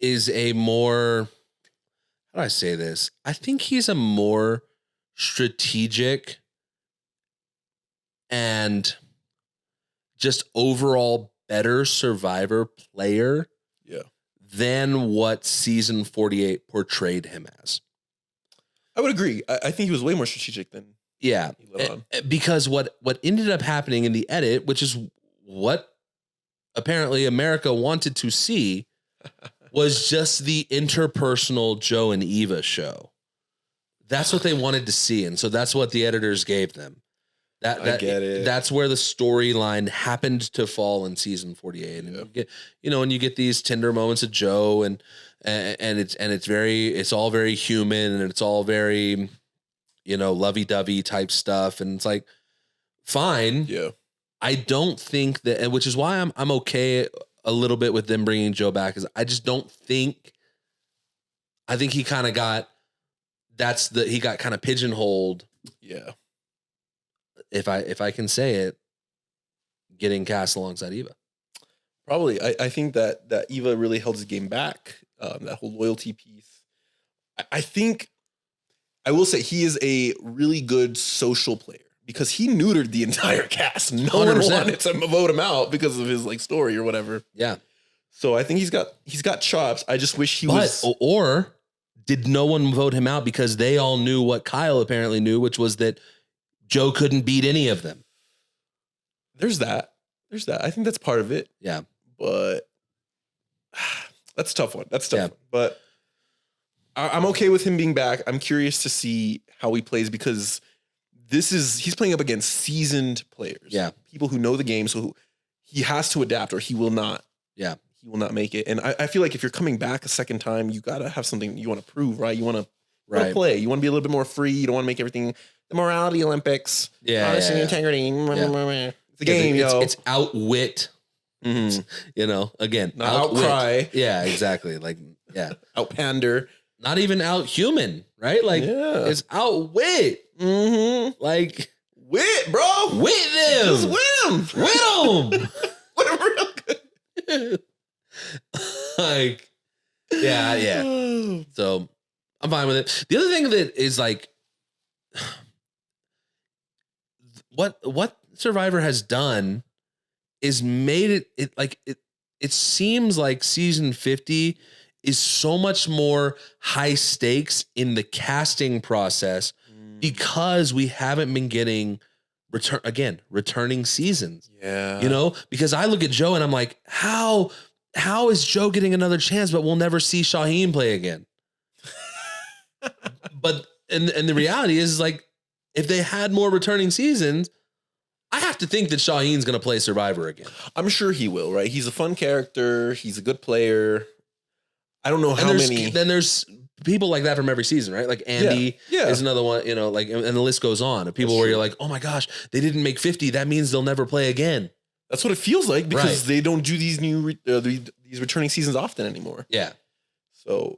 is a more, how do I say this? I think he's a more strategic and just overall better Survivor player than what season 48 portrayed him as.
I would agree. I think he was way more strategic than he let on.
Because what ended up happening in the edit, which is what apparently America wanted to see, was just the interpersonal Joe and Eva show. That's what they wanted to see. And so that's what the editors gave them. I get it. That's where the storyline happened to fall in season 48. And you get these tender moments of Joe and it's all very human and it's all very, lovey-dovey type stuff. And it's like, fine.
Yeah.
I don't think that, and which is why I'm okay a little bit with them bringing Joe back, is I just don't think, I think he kind of got, he got kind of pigeonholed.
Yeah.
If I can say it, getting cast alongside Eva.
Probably. I think that Eva really held his game back. That whole loyalty piece. I think, I will say he is a really good social player because he neutered the entire cast. No 100%. One wanted to vote him out because of his story or whatever.
Yeah.
So I think he's got chops. I just wish he was.
Or did no one vote him out because they all knew what Kyle apparently knew, which was that Joe couldn't beat any of them.
There's that. I think that's part of it.
Yeah.
But that's a tough one. One. But I'm okay with him being back. I'm curious to see how he plays because he's playing up against seasoned players.
Yeah.
People who know the game. So he has to adapt or he will not.
Yeah.
He will not make it. And I feel like if you're coming back a second time, you got to have something you want to prove, right? You want to play. You want to be a little bit more free. You don't want to make everything the morality Olympics.
Yeah.
Honesty and integrity. Yeah. It's a game,
It's outwit.
Mm-hmm.
Again.
Not outcry.
Yeah, exactly.
Outpander.
Not even out human, right? It's outwit.
Mm-hmm.
Wit,
bro.
Wit them.
Just win them.
Win them.
Whatever. Real good.
Yeah. So I'm fine with it. The other thing that is what Survivor has done is made it seems like season 50 is so much more high stakes in the casting process because we haven't been getting returning seasons.
Yeah.
You know, because I look at Joe and I'm like, how is Joe getting another chance, but we'll never see Shaheen play again? But and the reality is like, if they had more returning seasons, I have to think that Shaheen's going to play Survivor again.
I'm sure he will, right? He's a fun character. He's a good player. I don't know how many.
Then there's people like that from every season, right? Like Andy is another one, you know, like, and the list goes on of people where you're like, oh my gosh, they didn't make 50. That means they'll never play again.
That's what it feels like because they don't do these these returning seasons often anymore.
Yeah.
So,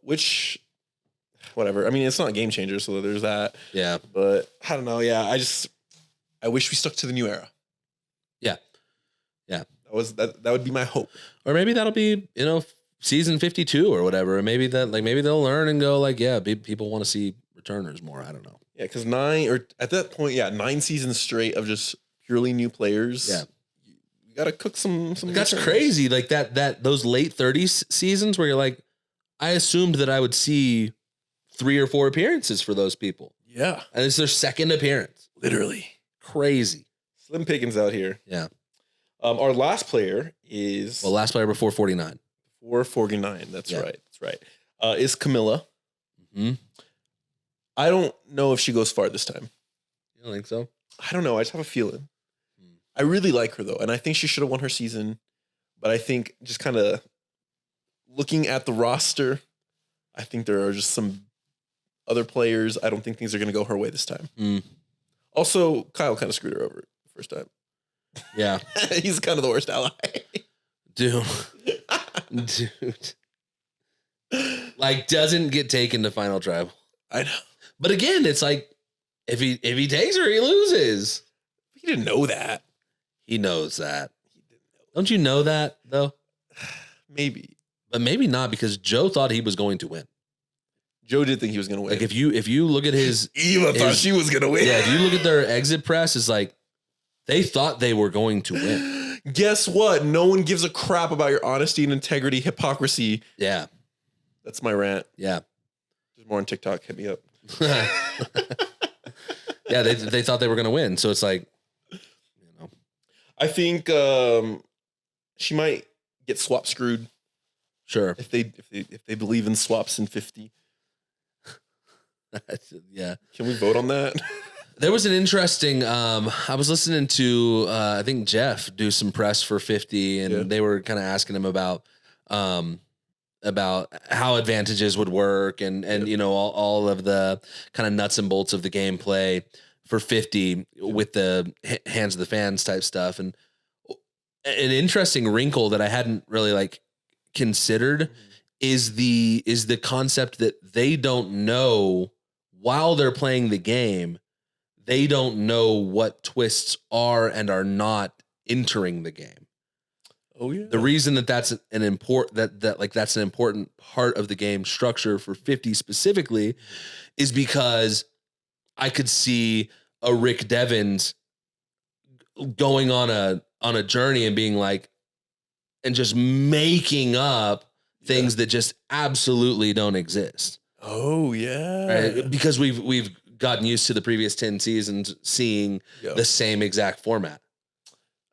whatever. I mean, it's not a game changer, so there's that.
Yeah.
But I don't know. Yeah, I wish we stuck to the new era.
Yeah. Yeah.
That would be my hope.
Or maybe that'll be, you know, season 52 or whatever. Maybe maybe they'll learn and go like, yeah, people want to see returners more. I don't know.
Yeah, because at that point, 9 seasons straight of just purely new players.
Yeah.
You gotta cook some
That's
returners.
crazy. Like those late 30s seasons where you're like, I assumed that I would see 3 or 4 appearances for those people.
Yeah.
And it's their second appearance.
Literally.
Crazy.
Slim pickings out here.
Yeah.
Our last player is
last player before 49.
449. That's right. That's right. Is Camilla.
Mm-hmm.
I don't know if she goes far this time.
You don't think so?
I don't know. I just have a feeling. I really like her though, and I think she should have won her season. But I think just kind of looking at the roster, I think there are just some other players. I don't think things are going to go her way this time. Also, Kyle kind of screwed her over the first time.
Yeah.
He's kind of the worst ally.
Dude. Like, doesn't get taken to final tribal.
I know.
But again, it's like, if he takes her, he loses.
He didn't know that.
He knows that. Don't you know that, though?
Maybe.
But maybe not, because Joe thought he was going to win.
Joe did think he was going to win.
Like, if you look at his...
Eva thought she was going to win.
Yeah, if you look at their exit press, it's like, they thought they were going to win.
Guess what? No one gives a crap about your honesty and integrity, hypocrisy.
Yeah.
That's my rant.
Yeah.
There's more on TikTok. Hit me up.
Yeah, they thought they were going to win. So it's like, you know.
I think she might get swap screwed.
Sure.
If they believe in swaps in 50.
Yeah.
Can we vote on that?
There was an interesting, I was listening to, I think Jeff do some press for 50, and they were kind of asking him about how advantages would work and you know, all of the kind of nuts and bolts of the gameplay for 50 with the hands of the fans type stuff. And an interesting wrinkle that I hadn't really like considered is the concept that they don't know while they're playing the game. They don't know what twists are and are not entering the game.
Oh yeah.
The reason that's an important part of the game structure for 50 specifically is because I could see a Rick Devens going on a journey and being like, and just making up things that just absolutely don't exist.
Oh yeah.
Right? Because we've gotten used to the previous 10 seasons seeing the same exact format.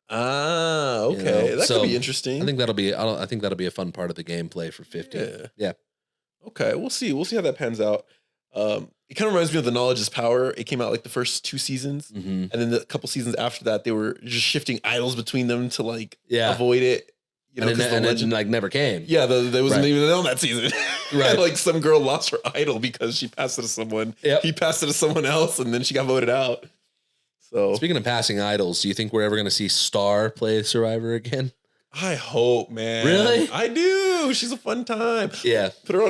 Ah, okay.
You know?
That could be interesting.
I think that'll be a fun part of the gameplay for 50. Yeah.
Okay, we'll see. We'll see how that pans out. It kind of reminds me of The Knowledge is Power. It came out like the first 2 seasons. And then the couple seasons after that, they were just shifting idols between them to like avoid it. You know,
and it like never came.
Yeah, there wasn't even on that season.
Right.
Like some girl lost her idol because she passed it to someone.
Yep.
He passed it to someone else, and then she got voted out. So
speaking of passing idols, do you think we're ever going to see Star play Survivor again?
I hope, man.
Really?
I do. She's a fun time.
Yeah.
Put her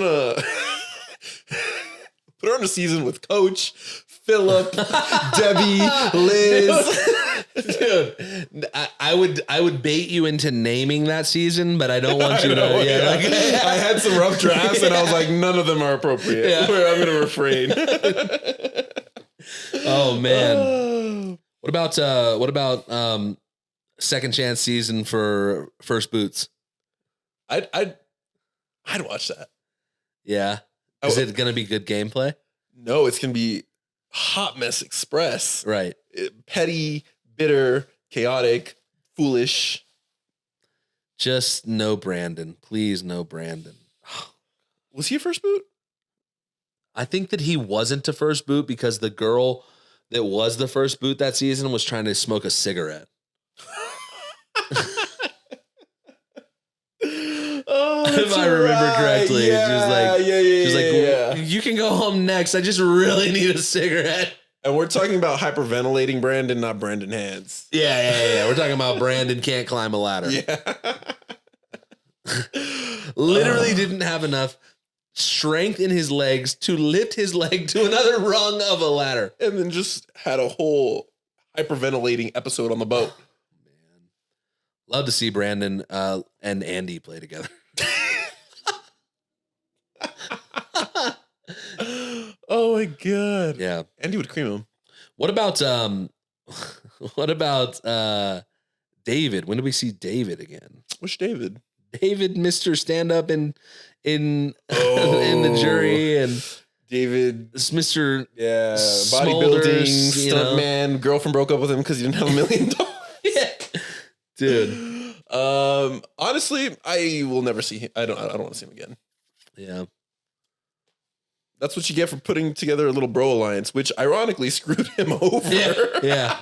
on a season with Coach, Philip, Debbie, Liz.
Dude, I would bait you into naming that season, but I don't want you to.
I had some rough drafts, and I was like, none of them are appropriate.
Yeah.
I'm going to refrain.
Oh man. What about second chance season for First Boots.
I'd watch that.
Yeah. Is it going to be good gameplay?
No, it's going to be Hot Mess Express.
Right.
Petty, bitter, chaotic, foolish.
Just no Brandon. Please, no Brandon.
Was he a first boot?
I think that he wasn't a first boot because the girl that was the first boot that season was trying to smoke a cigarette. If I remember correctly,
yeah,
she was like,
yeah.
you can go home next. I just really need a cigarette.
And we're talking about hyperventilating Brandon, not Brandon Hands.
Yeah. We're talking about Brandon can't climb a ladder.
Yeah.
Literally didn't have enough strength in his legs to lift his leg to another rung of a ladder.
And then just had a whole hyperventilating episode on the boat.
Man. Love to see Brandon and Andy play together.
Oh my God.
Yeah.
Andy would cream him.
What about David? When do we see David again?
Which David?
David, Mr. Stand Up in the jury, and
David,
this Mr.
Bodybuilding stuntman. Girlfriend broke up with him because he didn't have $1 million.
Yeah, dude.
Honestly, I will never see him. I don't want to see him again.
Yeah.
That's what you get for putting together a little bro alliance, which ironically screwed him over.
Yeah.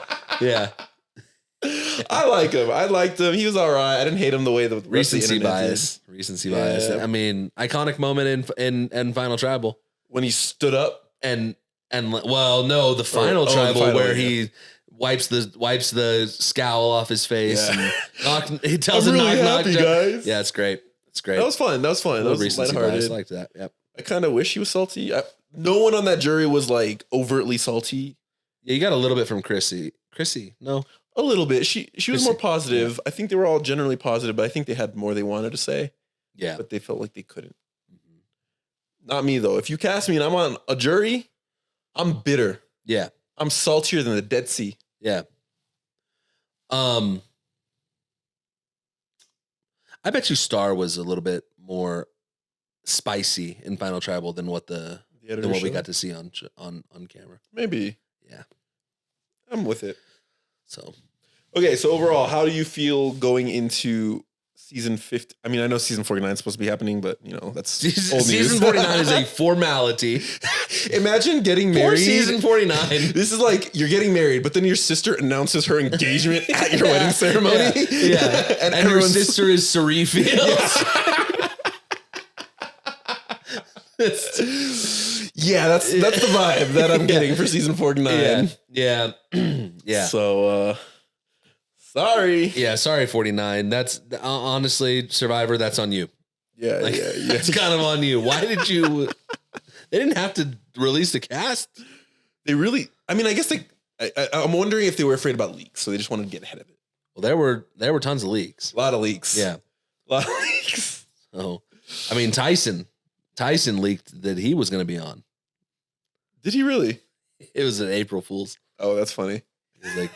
I like him. I liked him. He was all right. I didn't hate him the way the rest of the internet did.
Recency bias. I mean, iconic moment in Final Tribal
when he stood up
and the final tribal where he wipes the scowl off his face and he tells him
really
knock
happy, guys.
Yeah, it's great. It's great.
That was fun. That was
Recency bias. I liked that. Yep.
I kind of wish he was salty. No one on that jury was like overtly salty.
Yeah, you got a little bit from Chrissy. No.
A little bit. She was more positive. Yeah. I think they were all generally positive, but I think they had more they wanted to say.
Yeah.
But they felt like they couldn't. Mm-hmm. Not me, though. If you cast me and I'm on a jury, I'm bitter.
Yeah.
I'm saltier than the Dead Sea.
Yeah. I bet you Star was a little bit more spicy in Final Tribal than what we got to see on camera.
Maybe.
Yeah.
I'm with it.
So,
okay. So overall, how do you feel going into season 50? I mean, I know season 49 is supposed to be happening, but that's old news.
Season 49 is a formality.
Imagine getting married.
For season 49.
This is like you're getting married, but then your sister announces her engagement at your wedding ceremony.
Yeah. and her sister is Sari Fields.
Yeah, that's the vibe that I'm getting for season 49.
Yeah.
So, sorry.
Yeah, sorry, 49. That's honestly, Survivor, that's on you.
Yeah.
It's kind of on you. Why did you? They didn't have to release the cast.
They really. I mean, I guess I'm wondering if they were afraid about leaks, so they just wanted to get ahead of it.
Well, there were tons of leaks.
A lot of leaks.
Yeah,
a lot of leaks.
Oh, I mean, Tyson leaked that he was going to be on.
Did he really?
It was an April Fool's.
Oh, that's funny.
It was like,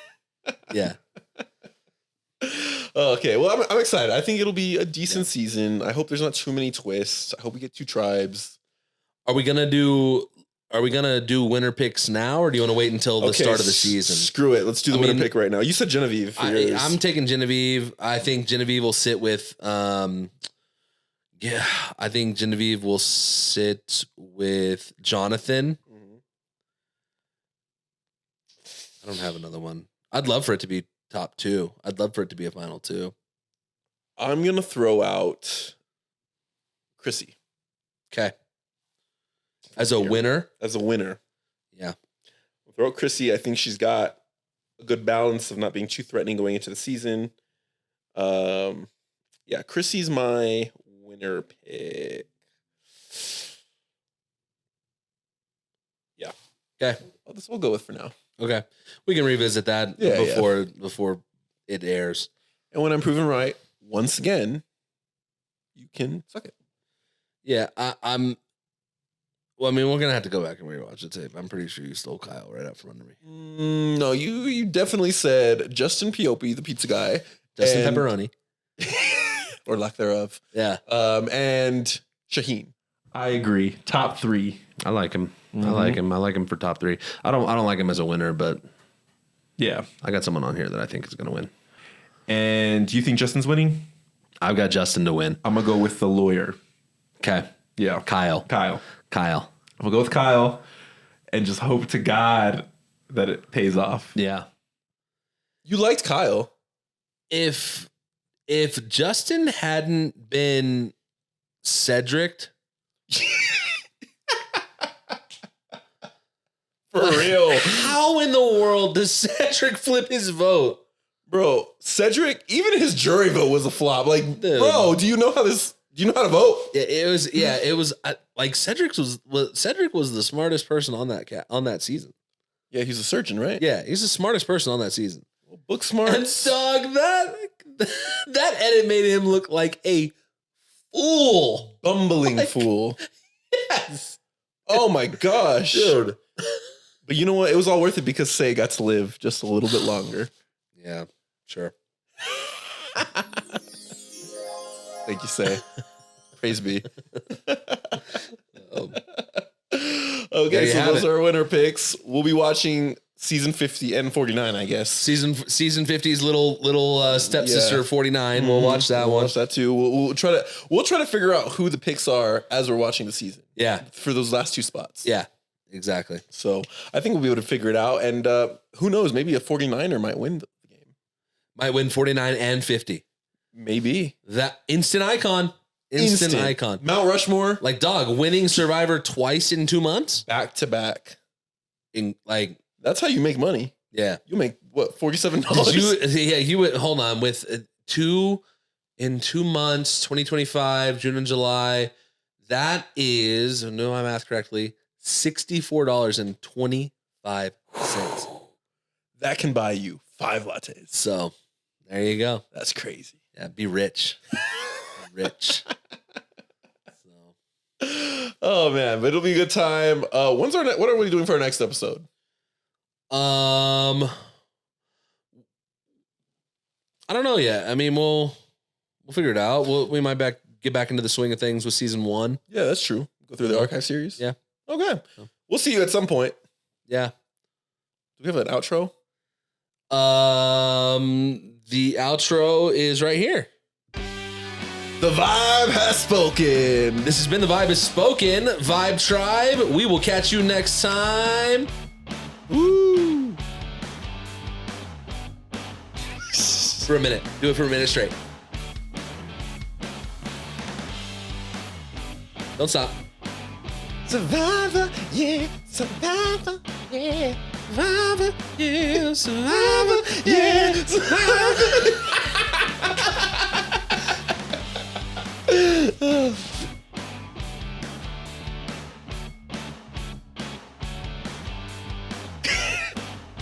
yeah.
Okay, well, I'm excited. I think it'll be a decent season. I hope there's not too many twists. I hope we get 2 tribes.
Are we gonna do winner picks now, or do you want to wait until the start of the season?
Screw it. Let's do the winner pick right now. You said Genevieve.
I'm taking Genevieve. I think Genevieve will sit with. I think Genevieve will sit with Jonathan. Mm-hmm. I don't have another one. I'd love for it to be top 2. I'd love for it to be a final 2.
I'm gonna throw out Chrissy.
Okay. As a winner?
As a winner.
Yeah.
I'll throw out Chrissy. I think she's got a good balance of not being too threatening going into the season. Yeah, Chrissy's my winner pick. Yeah.
Okay.
Well, this we'll go with for now.
Okay. We can revisit that before it airs.
And when I'm proven right, once again, you can suck it.
Yeah, Well, I mean, we're gonna have to go back and rewatch the tape. I'm pretty sure you stole Kyle right out from under me.
No, you definitely said Justin Piopi, the pizza guy.
Justin Pepperoni.
Or lack thereof.
Yeah.
And Shaheen.
I agree. Top 3.
I like him. I like him. I like him for top 3. I don't like him as a winner, but
Yeah.
I got someone on here that I think is gonna win.
And do you think Justin's winning?
I've got Justin to win.
I'm going to go with the lawyer.
Okay.
Yeah.
Kyle.
Kyle.
I'm
gonna go with Kyle and just hope to God that it pays off.
Yeah.
You liked Kyle.
If Justin hadn't been Cedric,
For real.
how in the world does Cedric flip his vote?
Bro, Cedric, even his jury vote was a flop. Like,
Dude.
bro, do you know how to vote?
It was like Cedric was the smartest person on that season.
Yeah, he's a surgeon, right?
Yeah, he's the smartest person on that season.
Book smart.
And dog, that edit made him look like a fool.
Bumbling
Like-
fool.
Yes.
Oh my gosh.
Dude.
But you know what? It was all worth it because Say got to live just a little bit longer.
Yeah, sure.
Thank you, Say. Praise be.
Um,
Okay,
you
so
have
those
it.
are our winner picks. We'll be watching season 50 and 49, I guess.
season 50's little stepsister
Yeah.
49. We'll watch that
We'll
one.
watch that too. We'll try to figure out who the picks are as we're watching the season
Yeah,
for those last 2 spots.
yeah, exactly.
So I think we'll be able to figure it out. And who knows? Maybe a 49er might win the game.
Might win 49 and 50.
Maybe.
That instant icon. Instant icon.
Mount Rushmore.
Like dog winning Survivor twice in 2 months.
Back to back.
That's
how you make money.
Yeah.
You make what, $47?
You would hold on with 2 months, 2025, June and July. That is, no, my math correctly, $64.25.
That can buy you 5 lattes.
So there you go.
That's crazy.
Yeah, be rich. Rich.
Oh man, but it'll be a good time. What are we doing for our next episode?
I don't know yet. I mean, we'll figure it out. We might get back into the swing of things with season 1.
Yeah, that's true. Go through the archive series.
Yeah.
Okay. We'll see you at some point.
Yeah.
Do we have an outro?
The outro is right here.
The Vibe has spoken.
This has been The Vibe Has Spoken. Vibe Tribe. We will catch you next time.
Woo.
For a minute. Do it for a minute straight. Don't stop.
Survivor, yeah. Survivor, yeah.
Survivor, yeah. Survivor,
Yeah. Survivor.